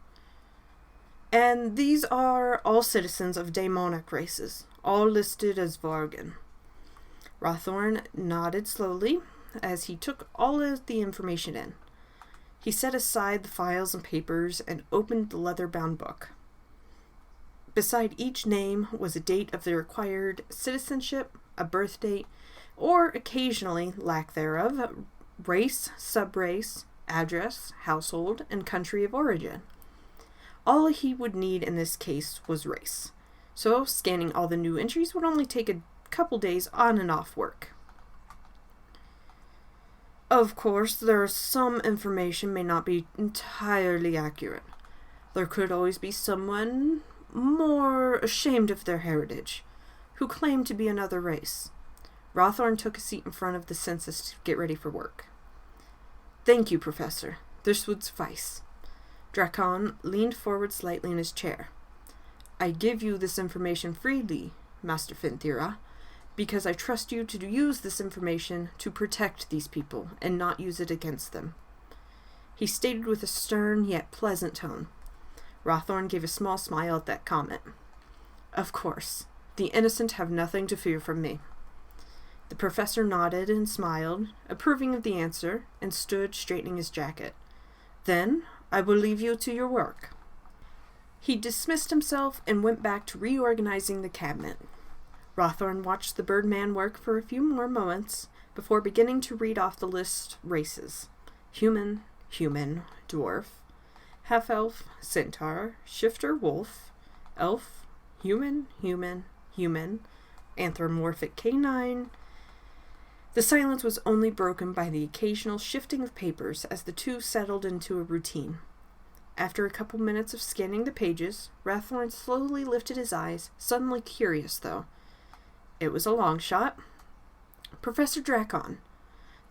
And these are all citizens of demonic races, all listed as Vargan. Rawthorn nodded slowly as he took all of the information in. He set aside the files and papers and opened the leather-bound book. Beside each name was a date of their acquired citizenship, a birth date, or occasionally, lack thereof, race, subrace, address, household, and country of origin. All he would need in this case was race. So scanning all the new entries would only take a couple days on and off work. Of course, some information may not be entirely accurate. There could always be someone more ashamed of their heritage, who claimed to be another race. Rawthorn took a seat in front of the census to get ready for work. Thank you, Professor. This would suffice. Drakon leaned forward slightly in his chair. I give you this information freely, Master Finthira, because I trust you to use this information to protect these people and not use it against them. He stated with a stern yet pleasant tone. Rawthorn gave a small smile at that comment. Of course, the innocent have nothing to fear from me. The professor nodded and smiled, approving of the answer, and stood straightening his jacket. Then, I will leave you to your work. He dismissed himself and went back to reorganizing the cabinet. Rawthorn watched the Birdman work for a few more moments before beginning to read off the list races. Human, dwarf, half-elf, centaur, shifter, wolf, elf, human, anthropomorphic canine. The silence was only broken by the occasional shifting of papers as the two settled into a routine. After a couple minutes of scanning the pages, Rawthorn slowly lifted his eyes, suddenly curious, though. It was a long shot. Professor Drakon.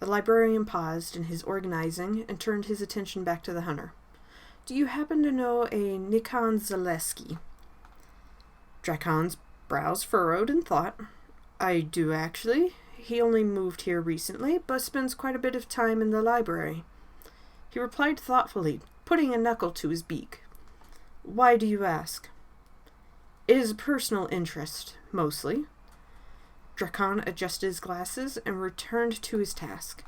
The librarian paused in his organizing and turned his attention back to the hunter. Do you happen to know a Nikon Zaleski? Drakon's brows furrowed in thought. I do, actually. He only moved here recently, but spends quite a bit of time in the library. He replied thoughtfully, putting a knuckle to his beak. Why do you ask? It is a personal interest, mostly. Drakon adjusted his glasses and returned to his task.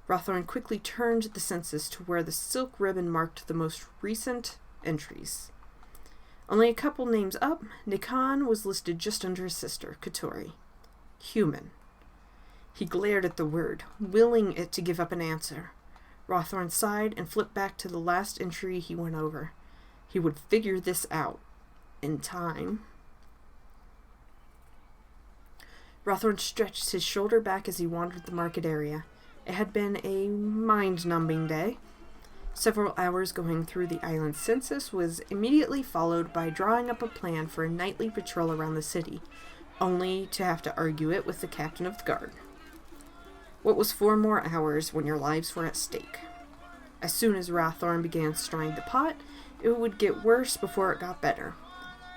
Rawthorn quickly turned the census to where the silk ribbon marked the most recent entries. Only a couple names up, Nikon was listed just under his sister, Katori. Human. He glared at the word, willing it to give up an answer. Rawthorn sighed and flipped back to the last entry he went over. He would figure this out. In time. Rawthorn stretched his shoulder back as he wandered the market area. It had been a mind-numbing day. Several hours going through the island census was immediately followed by drawing up a plan for a nightly patrol around the city, only to have to argue it with the captain of the guard. What was 4 more hours when your lives were at stake? As soon as Rawthorn began stirring the pot, it would get worse before it got better.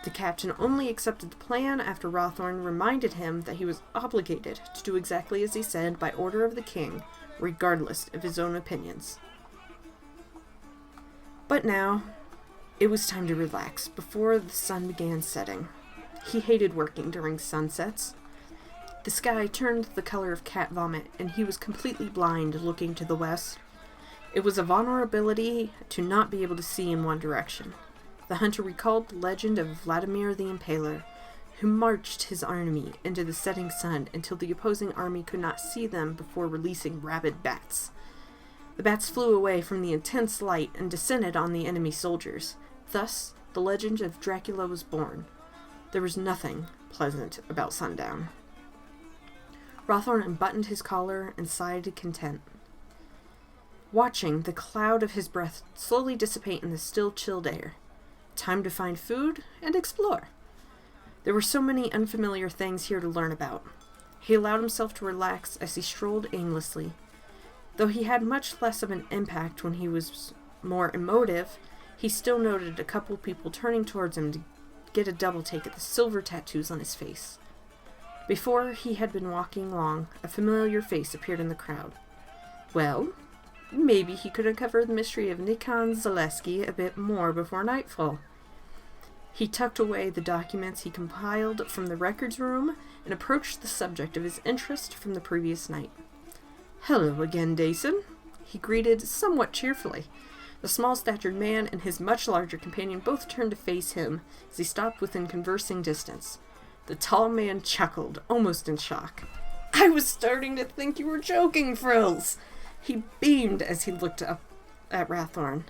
The captain only accepted the plan after Rawthorn reminded him that he was obligated to do exactly as he said by order of the king, regardless of his own opinions. But now, it was time to relax before the sun began setting. He hated working during sunsets. The sky turned the color of cat vomit, and he was completely blind looking to the west. It was a vulnerability to not be able to see in one direction. The hunter recalled the legend of Vladimir the Impaler, who marched his army into the setting sun until the opposing army could not see them before releasing rabid bats. The bats flew away from the intense light and descended on the enemy soldiers. Thus, the legend of Dracula was born. There was nothing pleasant about sundown. Rawthorn unbuttoned his collar and sighed content, watching the cloud of his breath slowly dissipate in the still, chilled air. Time to find food and explore. There were so many unfamiliar things here to learn about. He allowed himself to relax as he strolled aimlessly. Though he had much less of an impact when he was more emotive, he still noted a couple people turning towards him to get a double take at the silver tattoos on his face. Before he had been walking along, a familiar face appeared in the crowd. Well, maybe he could uncover the mystery of Nikon Zaleski a bit more before nightfall. He tucked away the documents he compiled from the records room and approached the subject of his interest from the previous night. Hello again, Dason, he greeted somewhat cheerfully. The small-statured man and his much larger companion both turned to face him as he stopped within conversing distance. The tall man chuckled, almost in shock. I was starting to think you were joking, Frills! He beamed as he looked up at Rawthorn.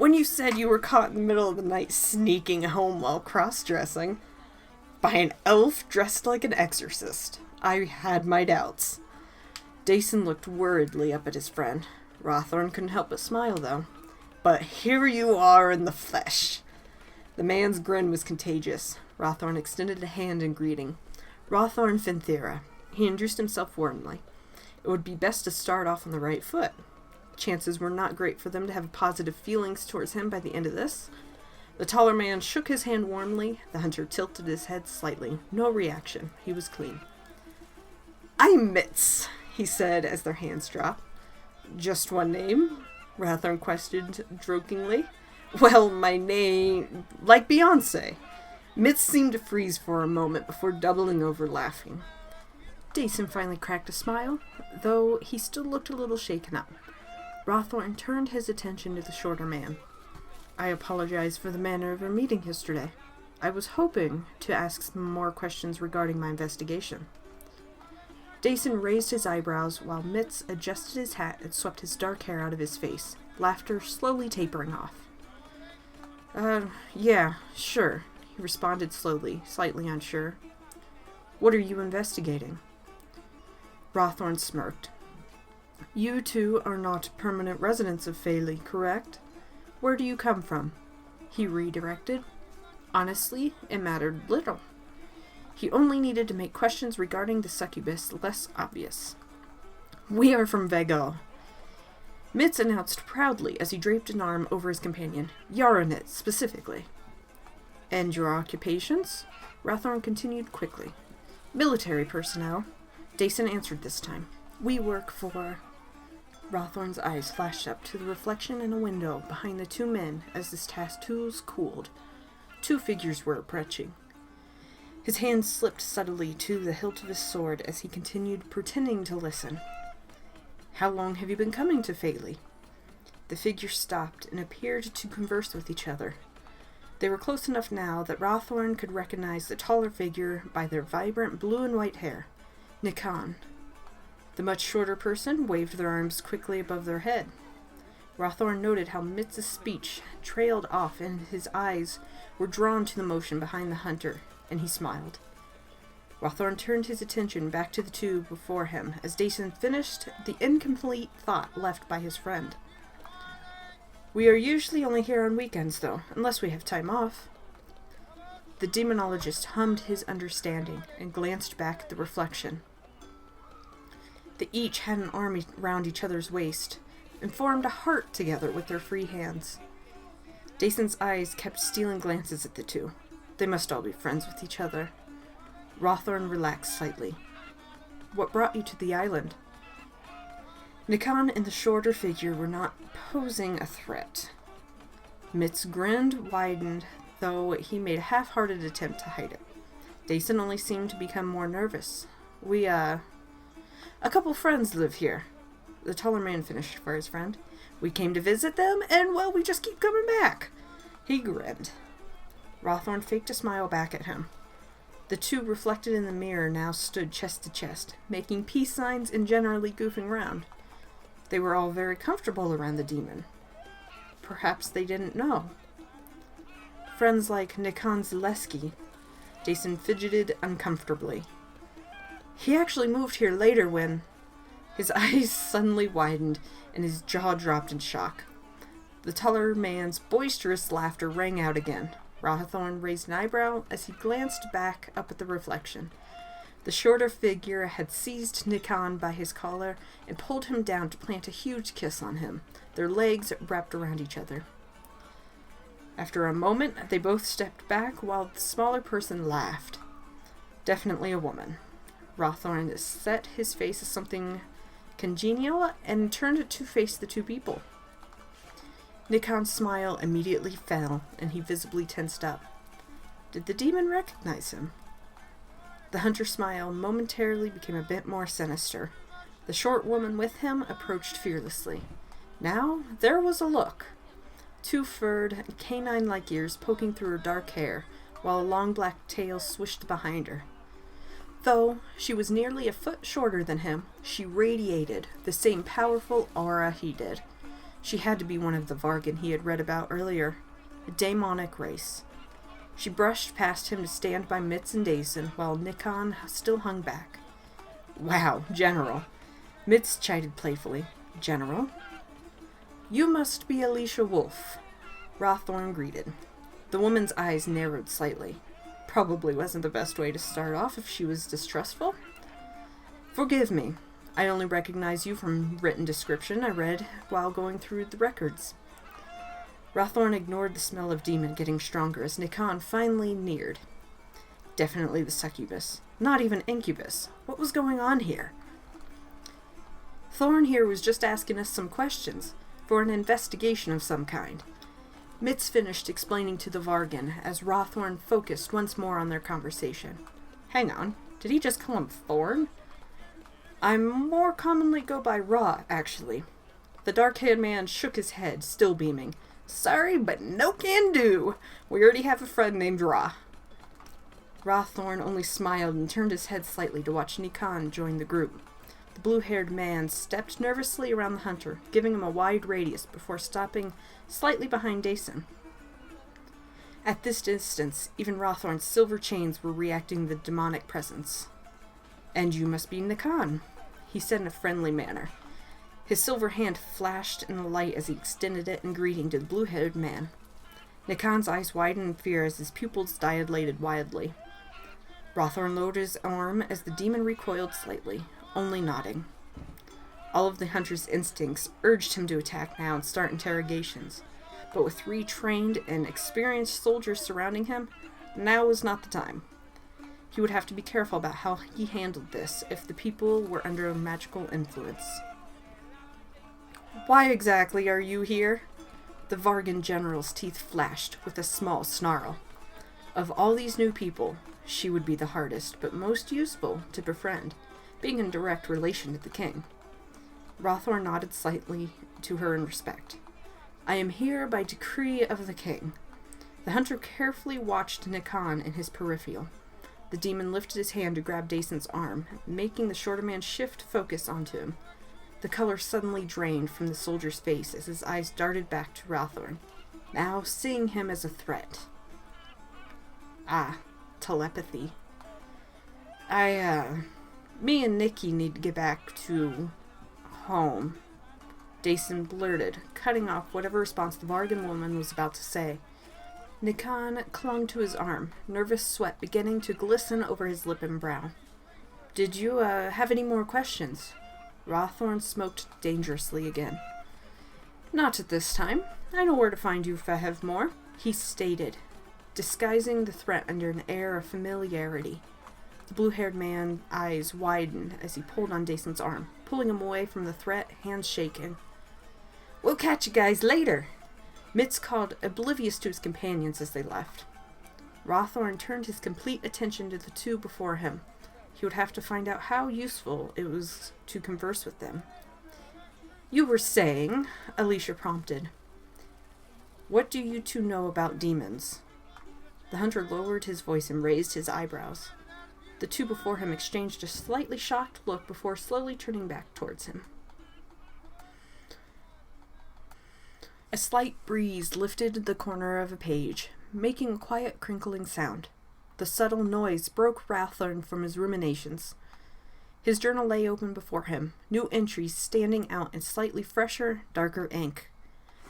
When you said you were caught in the middle of the night sneaking home while cross-dressing by an elf dressed like an exorcist, I had my doubts. Dason looked worriedly up at his friend. Rawthorn couldn't help but smile, though. But here you are in the flesh. The man's grin was contagious. Rawthorn extended a hand in greeting. Rawthorn Finthera. He introduced himself warmly. It would be best to start off on the right foot. Chances were not great for them to have positive feelings towards him by the end of this. The taller man shook his hand warmly. The hunter tilted his head slightly. No reaction. He was clean. I'm Mitz, he said as their hands dropped. Just one name? Rawthorn questioned jokingly. Well, my name... like Beyonce. Mitz seemed to freeze for a moment before doubling over laughing. Dason finally cracked a smile, though he still looked a little shaken up. Rawthorn turned his attention to the shorter man. I apologize for the manner of our meeting yesterday. I was hoping to ask some more questions regarding my investigation. Dason raised his eyebrows while Mitz adjusted his hat and swept his dark hair out of his face, laughter slowly tapering off. Yeah, sure, he responded slowly, slightly unsure. What are you investigating? Rawthorn smirked. You two are not permanent residents of Fayley, correct? Where do you come from? He redirected. Honestly, it mattered little. He only needed to make questions regarding the succubus less obvious. We are from Bekah. Mitz announced proudly as he draped an arm over his companion. Yaranit, specifically. And your occupations? Rawthorn continued quickly. Military personnel. Dason answered this time. We work for... Rawthorn's eyes flashed up to the reflection in a window behind the two men as his tattoos cooled. Two figures were approaching. His hand slipped subtly to the hilt of his sword as he continued pretending to listen. How long have you been coming to Fayley? The figures stopped and appeared to converse with each other. They were close enough now that Rawthorn could recognize the taller figure by their vibrant blue and white hair. Nikan. The much shorter person waved their arms quickly above their head. Rawthorn noted how Mitz's speech trailed off and his eyes were drawn to the motion behind the hunter, and he smiled. Rawthorn turned his attention back to the two before him as Dason finished the incomplete thought left by his friend. We are usually only here on weekends, though, unless we have time off. The demonologist hummed his understanding and glanced back at the reflection. They each had an arm around each other's waist and formed a heart together with their free hands. Dason's eyes kept stealing glances at the two. They must all be friends with each other. Rawthorn relaxed slightly. What brought you to the island? Nikan and the shorter figure were not posing a threat. Mitz grinned, widened, though he made a half-hearted attempt to hide it. Dason only seemed to become more nervous. A couple friends live here. The taller man finished for his friend. We came to visit them, and, well, we just keep coming back. He grinned. Rawthorn faked a smile back at him. The two reflected in the mirror now stood chest to chest, making peace signs and generally goofing around. They were all very comfortable around the demon. Perhaps they didn't know. Friends like Nikan Zaleski. Dason fidgeted uncomfortably. He actually moved here later when... His eyes suddenly widened and his jaw dropped in shock. The taller man's boisterous laughter rang out again. Rawthorn raised an eyebrow as he glanced back up at the reflection. The shorter figure had seized Nikan by his collar and pulled him down to plant a huge kiss on him, their legs wrapped around each other. After a moment, they both stepped back while the smaller person laughed. Definitely a woman. Rawthorn set his face as something congenial and turned to face the two people. Nikan's smile immediately fell, and he visibly tensed up. Did the demon recognize him? The hunter's smile momentarily became a bit more sinister. The short woman with him approached fearlessly. Now, there was a look. Two furred, canine-like ears poking through her dark hair, while a long black tail swished behind her. Though she was nearly a foot shorter than him, she radiated the same powerful aura he did. She had to be one of the Vargan he had read about earlier, a demonic race. She brushed past him to stand by Mitz and Dason while Nikon still hung back. "Wow, General." Mitz chided playfully. "General?" "You must be Alicia Wolfe," Rawthorn greeted. The woman's eyes narrowed slightly. Probably wasn't the best way to start off if she was distrustful. "Forgive me. I only recognize you from written description I read while going through the records." Rawthorn ignored the smell of demon getting stronger as Nikon finally neared. Definitely the succubus. Not even incubus. What was going on here? "Thorn here was just asking us some questions, for an investigation of some kind." Mitz finished explaining to the Vargan as Rawthorn focused once more on their conversation. "Hang on, did he just call him Thorn?" "I more commonly go by Raw, actually." The dark-haired man shook his head, still beaming. "Sorry, but no can do. We already have a friend named Ra." Rawthorn only smiled and turned his head slightly to watch Nikon join the group. The blue-haired man stepped nervously around the hunter, giving him a wide radius before stopping slightly behind Dason. At this distance, even Rawthorn's silver chains were reacting to the demonic presence. "And you must be Nikon," he said in a friendly manner. His silver hand flashed in the light as he extended it in greeting to the blue-haired man. Nikon's eyes widened in fear as his pupils dilated wildly. Rawthorn lowered his arm as the demon recoiled slightly, only nodding. All of the hunter's instincts urged him to attack now and start interrogations, but with 3 trained and experienced soldiers surrounding him, now was not the time. He would have to be careful about how he handled this if the people were under a magical influence. "Why exactly are you here?" The Vargan general's teeth flashed with a small snarl. Of all these new people, she would be the hardest, but most useful to befriend, being in direct relation to the king. Rawthorn nodded slightly to her in respect. "I am here by decree of the king." The hunter carefully watched Nikon in his peripheral. The demon lifted his hand to grab Dason's arm, making the shorter man shift focus onto him. The color suddenly drained from the soldier's face as his eyes darted back to Rawthorn, now seeing him as a threat. "Ah, telepathy. Me and Nikki need to get back to home," Dason blurted, cutting off whatever response the Vargan woman was about to say. Nikon clung to his arm, nervous sweat beginning to glisten over his lip and brow. "Did you, have any more questions?" Rawthorn smoked dangerously again. "Not at this time. I know where to find you if I have more," he stated, disguising the threat under an air of familiarity. The blue-haired man's eyes widened as he pulled on Dason's arm, pulling him away from the threat, hands shaking. "We'll catch you guys later," Mitz called, oblivious to his companions as they left. Rawthorn turned his complete attention to the 2 before him. He would have to find out how useful it was to converse with them. "You were saying," Alicia prompted. "What do you 2 know about demons?" The hunter lowered his voice and raised his eyebrows. The 2 before him exchanged a slightly shocked look before slowly turning back towards him. A slight breeze lifted the corner of a page, making a quiet crinkling sound. The subtle noise broke Rawthorn from his ruminations. His journal lay open before him, new entries standing out in slightly fresher, darker ink.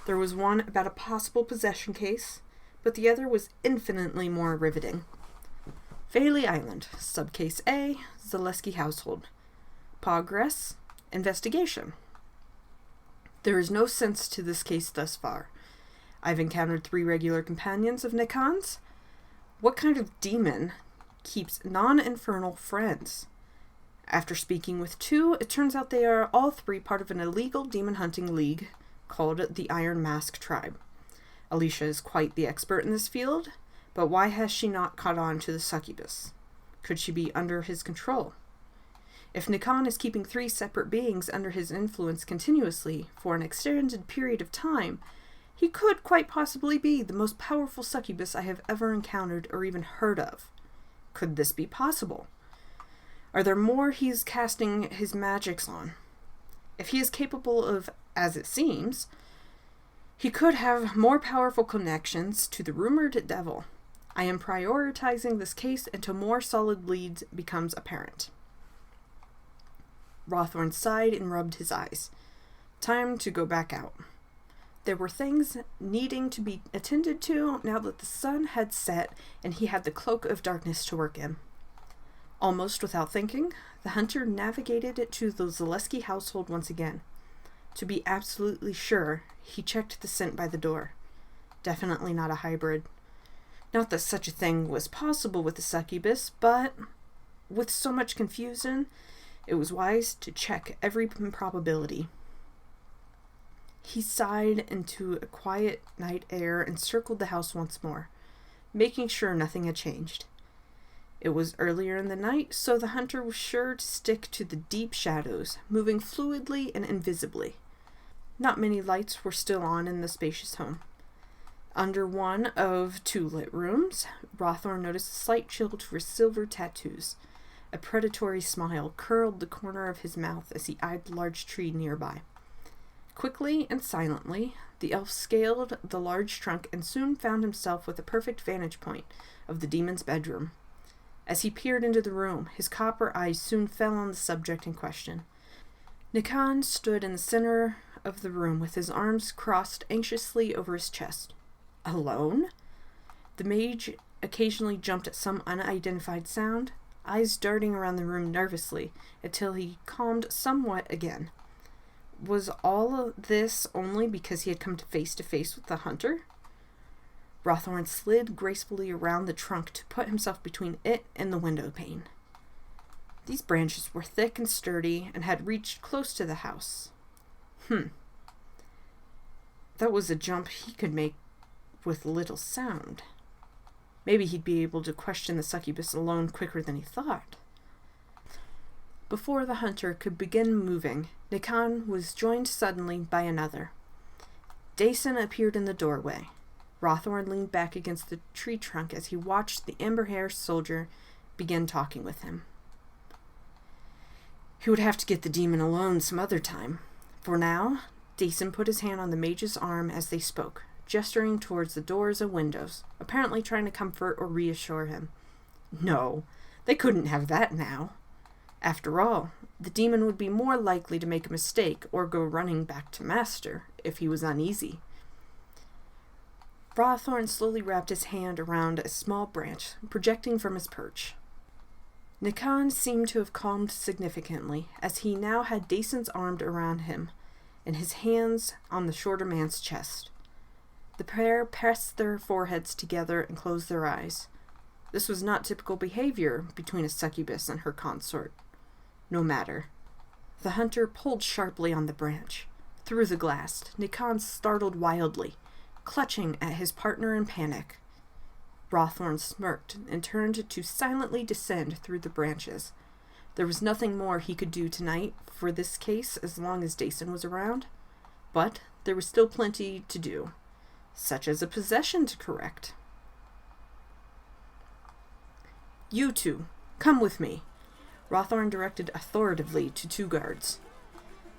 There was one about a possible possession case, but the other was infinitely more riveting. Fayley Island, Subcase A, Zaleski household. Progress, investigation. There is no sense to this case thus far. I've encountered 3 regular companions of Nikon's. What kind of demon keeps non-infernal friends? After speaking with 2, it turns out they are all 3 part of an illegal demon hunting league called the Iron Mask Tribe. Alicia is quite the expert in this field, but why has she not caught on to the succubus? Could she be under his control? If Nikon is keeping 3 separate beings under his influence continuously for an extended period of time, he could quite possibly be the most powerful succubus I have ever encountered or even heard of. Could this be possible? Are there more he is casting his magics on? If he is capable of, as it seems, He could have more powerful connections to the rumored devil. I am prioritizing this case until more solid leads becomes apparent. Rawthorn sighed and rubbed his eyes. Time to go back out. There were things needing to be attended to now that the sun had set and he had the cloak of darkness to work in. Almost without thinking, the hunter navigated it to the Zaleski household once again. To be absolutely sure, he checked the scent by the door. Definitely not a hybrid. Not that such a thing was possible with the succubus, but with so much confusion, it was wise to check every probability. He sighed into a quiet night air and circled the house once more, making sure nothing had changed. It was earlier in the night, so the hunter was sure to stick to the deep shadows, moving fluidly and invisibly. Not many lights were still on in the spacious home. Under one of 2 lit rooms, Rawthorn noticed a slight chill to his silver tattoos. A predatory smile curled the corner of his mouth as he eyed the large tree nearby. Quickly and silently, the elf scaled the large trunk and soon found himself with a perfect vantage point of the demon's bedroom. As he peered into the room, his copper eyes soon fell on the subject in question. Nikan stood in the center of the room with his arms crossed anxiously over his chest. Alone? The mage occasionally jumped at some unidentified sound, eyes darting around the room nervously until he calmed somewhat again. Was all of this only because he had come face to face with the hunter? Rawthorn slid gracefully around the trunk to put himself between it and the window pane. These branches were thick and sturdy and had reached close to the house. That was a jump he could make with little sound. Maybe he'd be able to question the succubus alone quicker than he thought. Before the hunter could begin moving, Nikan was joined suddenly by another. Dason appeared in the doorway. Rawthorn leaned back against the tree trunk as he watched the amber-haired soldier begin talking with him. He would have to get the demon alone some other time. For now, Dason put his hand on the mage's arm as they spoke, gesturing towards the doors and windows, apparently trying to comfort or reassure him. No, they couldn't have that now. After all, the demon would be more likely to make a mistake or go running back to Master if he was uneasy. Rawthorn slowly wrapped his hand around a small branch, projecting from his perch. Nikan seemed to have calmed significantly, as he now had Dason's arm around him, and his hands on the shorter man's chest. The pair pressed their foreheads together and closed their eyes. This was not typical behavior between a succubus and her consort. No matter. The hunter pulled sharply on the branch. Through the glass, Nikan startled wildly, clutching at his partner in panic. Rawthorn smirked and turned to silently descend through the branches. There was nothing more he could do tonight for this case as long as Dason was around, but there was still plenty to do, such as a possession to correct. You two, come with me, Rawthorn directed authoritatively to 2 guards.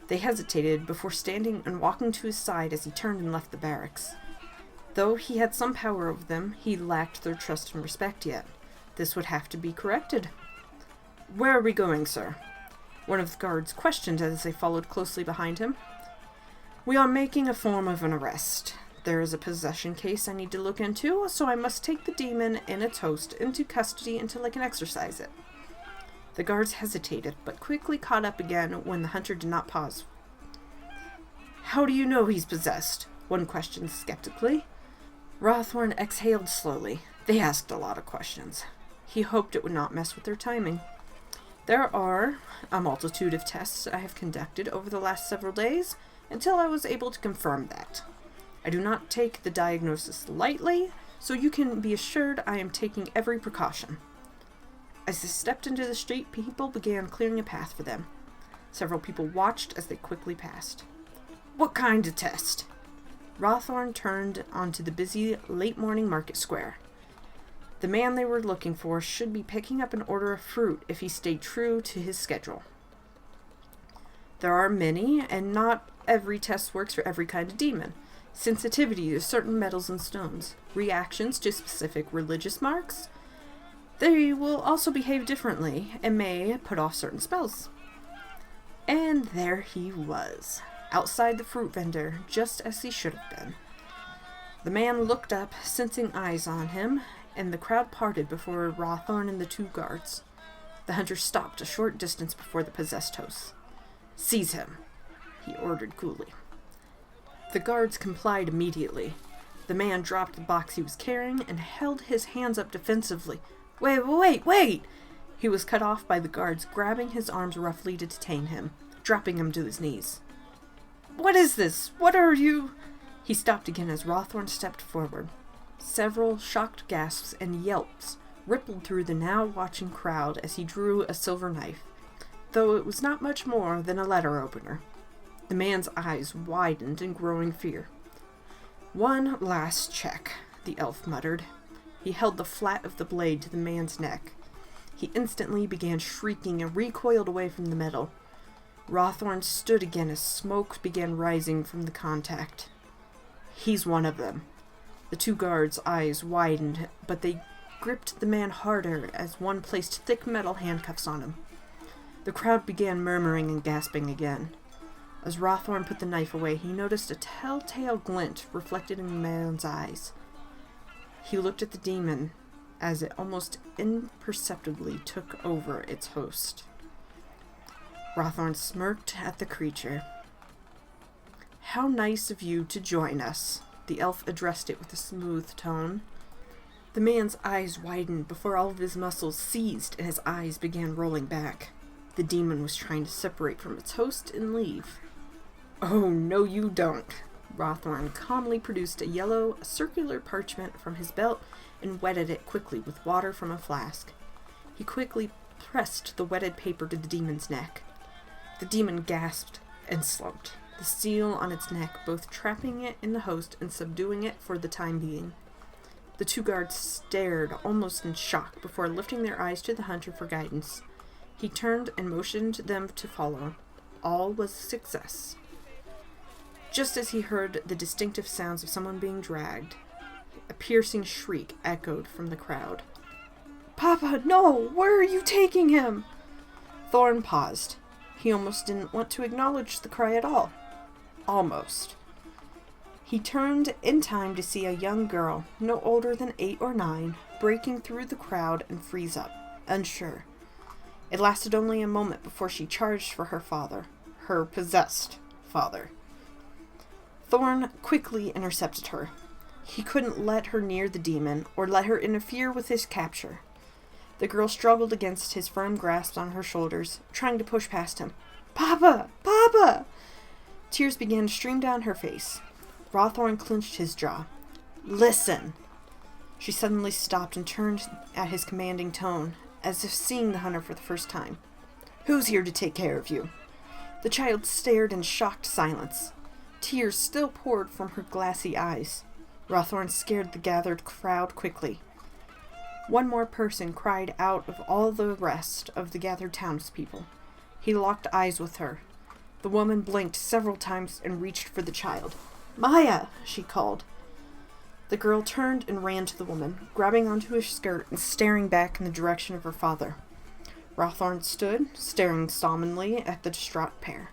They hesitated before standing and walking to his side as he turned and left the barracks. Though he had some power over them, he lacked their trust and respect yet. This would have to be corrected. Where are we going, sir? One of the guards questioned as they followed closely behind him. We are making a form of an arrest. There is a possession case I need to look into, so I must take the demon and its host into custody until I can exorcise it. The guards hesitated, but quickly caught up again when the hunter did not pause. How do you know he's possessed? One questioned skeptically. Rawthorn exhaled slowly. They asked a lot of questions. He hoped it would not mess with their timing. There are a multitude of tests I have conducted over the last several days until I was able to confirm that. I do not take the diagnosis lightly, so you can be assured I am taking every precaution. As they stepped into the street, people began clearing a path for them. Several people watched as they quickly passed. What kind of test? Rawthorn turned onto the busy late-morning market square. The man they were looking for should be picking up an order of fruit if he stayed true to his schedule. There are many, and not every test works for every kind of demon. sensitivity to certain metals and stones, reactions to specific religious marks. They will also behave differently and may put off certain spells. And there he was, outside the fruit vendor, just as he should have been. The man looked up, sensing eyes on him, and the crowd parted before Rawthorn and the two guards. The hunter stopped a short distance before the possessed host. "Seize him," he ordered coolly. The guards complied immediately. The man dropped the box he was carrying and held his hands up defensively. Wait! He was cut off by the guards grabbing his arms roughly to detain him, dropping him to his knees. "What is this? What are you?" He stopped again as Rawthorn stepped forward. Several shocked gasps and yelps rippled through the now watching crowd as he drew a silver knife, though it was not much more than a letter opener. The man's eyes widened in growing fear. "One last check," the elf muttered. He held the flat of the blade to the man's neck. He instantly began shrieking and recoiled away from the metal. Rawthorn stood again as smoke began rising from the contact. "He's one of them." The two guards' eyes widened, but they gripped the man harder as one placed thick metal handcuffs on him. The crowd began murmuring and gasping again. As Rawthorn put the knife away, he noticed a telltale glint reflected in the man's eyes. He looked at the demon as it almost imperceptibly took over its host. Rawthorn smirked at the creature. "How nice of you to join us," the elf addressed it with a smooth tone. The man's eyes widened before all of his muscles seized and his eyes began rolling back. The demon was trying to separate from its host and leave. "Oh, no you don't." Rawthorn calmly produced a yellow, circular parchment from his belt and wetted it quickly with water from a flask. He quickly pressed the wetted paper to the demon's neck. The demon gasped and slumped, the seal on its neck both trapping it in the host and subduing it for the time being. The two guards stared almost in shock before lifting their eyes to the hunter for guidance. He turned and motioned them to follow. All was success. Just as he heard the distinctive sounds of someone being dragged, a piercing shriek echoed from the crowd. "Papa, no! Where are you taking him?" Thorn paused. He almost didn't want to acknowledge the cry at all. Almost. He turned in time to see a young girl, no older than 8 or 9, breaking through the crowd and freeze up, unsure. It lasted only a moment before she charged for her father, her possessed father. Thorn quickly intercepted her. He couldn't let her near the demon or let her interfere with his capture. The girl struggled against his firm grasp on her shoulders, trying to push past him. "Papa! Papa!" Tears began to stream down her face. Rawthorn clenched his jaw. "Listen!" She suddenly stopped and turned at his commanding tone, as if seeing the hunter for the first time. "Who's here to take care of you?" The child stared in shocked silence. Tears still poured from her glassy eyes. Rawthorn scared the gathered crowd quickly. One more person cried out of all the rest of the gathered townspeople. He locked eyes with her. The woman blinked several times and reached for the child. "Maya!" she called. The girl turned and ran to the woman, grabbing onto her skirt and staring back in the direction of her father. Rawthorn stood, staring solemnly at the distraught pair.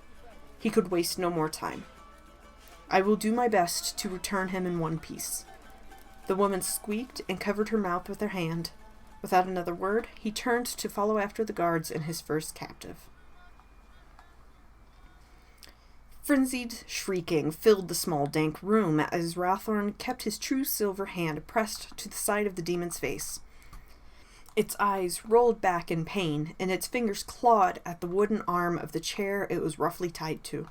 He could waste no more time. "I will do my best to return him in one piece." The woman squeaked and covered her mouth with her hand. Without another word, he turned to follow after the guards and his first captive. Frenzied shrieking filled the small, dank room as Rawthorn kept his true silver hand pressed to the side of the demon's face. Its eyes rolled back in pain, and its fingers clawed at the wooden arm of the chair it was roughly tied to.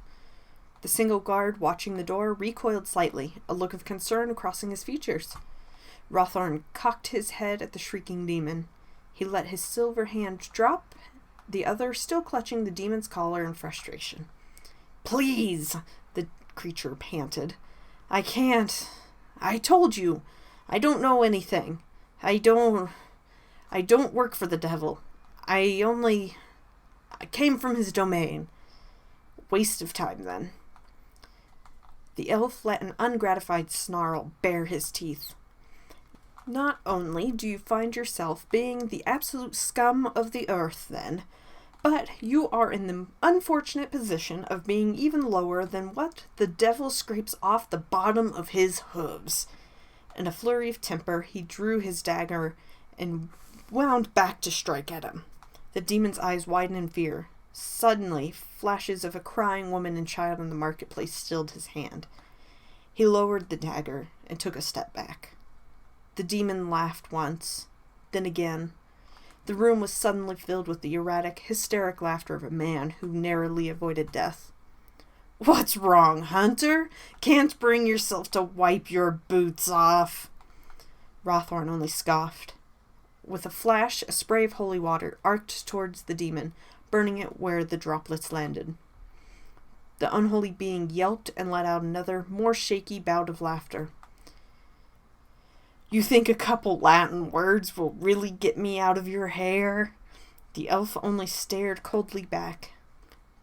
The single guard watching the door recoiled slightly, a look of concern crossing his features. Rawthorn cocked his head at the shrieking demon. He let his silver hand drop, the other still clutching the demon's collar in frustration. "Please!" the creature panted. "I can't. I told you. I don't know anything. I don't work for the devil. I came from his domain. Waste of time, then." The elf let an ungratified snarl bare his teeth. Not only do you find yourself being the absolute scum of the earth, then, but you are in the unfortunate position of being even lower than what the devil scrapes off the bottom of his hooves. In a flurry of temper, he drew his dagger and wound back to strike at him. The demon's eyes widened in fear. Suddenly, flashes of a crying woman and child in the marketplace stilled his hand. He lowered the dagger and took a step back. The demon laughed once, then again. The room was suddenly filled with the erratic, hysteric laughter of a man who narrowly avoided death. "What's wrong, Hunter? Can't bring yourself to wipe your boots off?" Rothorn only scoffed. With a flash, a spray of holy water arced towards the demon, burning it where the droplets landed. The unholy being yelped and let out another, more shaky bout of laughter. "You think a couple Latin words will really get me out of your hair?" The elf only stared coldly back.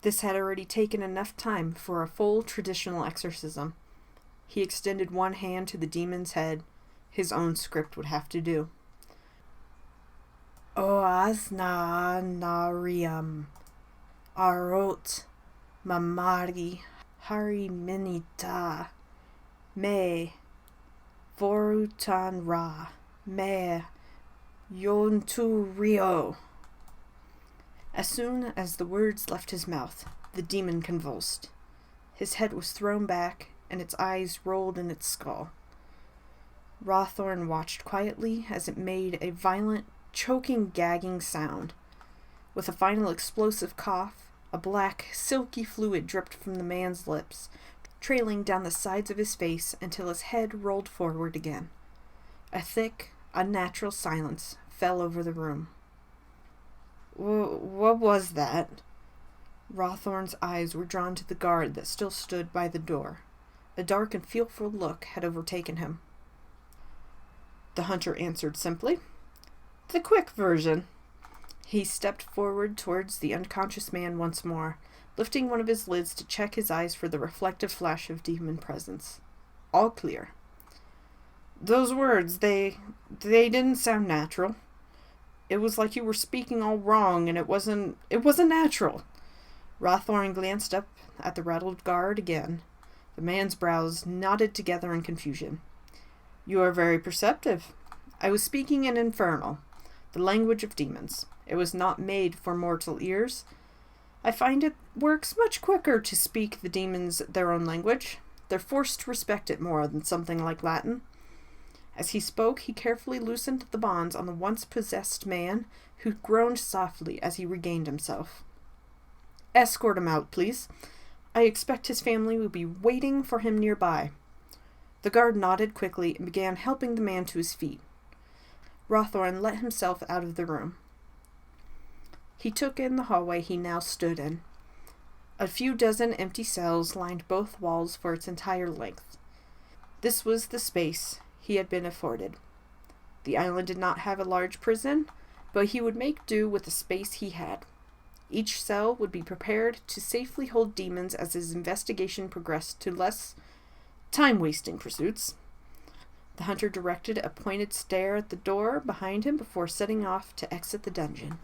This had already taken enough time for a full traditional exorcism. He extended one hand to the demon's head. His own script would have to do. "Oasna narium, arot, mamari, hariminita, me, vorutan ra, me, yontu rio." As soon as the words left his mouth, the demon convulsed. His head was thrown back, and its eyes rolled in its skull. Rothorn watched quietly as it made a violent, choking, gagging sound. With a final explosive cough, a black, silky fluid dripped from the man's lips, trailing down the sides of his face until his head rolled forward again. A thick, unnatural silence fell over the room. "What was that?" Rothorn's eyes were drawn to the guard that still stood by the door. A dark and fearful look had overtaken him. The hunter answered simply, "The quick version." He stepped forward towards the unconscious man once more, lifting one of his lids to check his eyes for the reflective flash of demon presence. All clear. "Those words, they didn't sound natural. It was like you were speaking all wrong, and it wasn't natural." Rothorn glanced up at the rattled guard again. The man's brows knotted together in confusion. "You are very perceptive. I was speaking in Infernal, the language of demons. It was not made for mortal ears. I find it works much quicker to speak the demons their own language. They're forced to respect it more than something like Latin." As he spoke, he carefully loosened the bonds on the once possessed man, who groaned softly as he regained himself. "Escort him out, please. I expect his family will be waiting for him nearby." The guard nodded quickly and began helping the man to his feet. Rothorn let himself out of the room. He took in the hallway he now stood in. A few dozen empty cells lined both walls for its entire length. This was the space he had been afforded. The island did not have a large prison, but he would make do with the space he had. Each cell would be prepared to safely hold demons as his investigation progressed to less time-wasting pursuits. The hunter directed a pointed stare at the door behind him before setting off to exit the dungeon.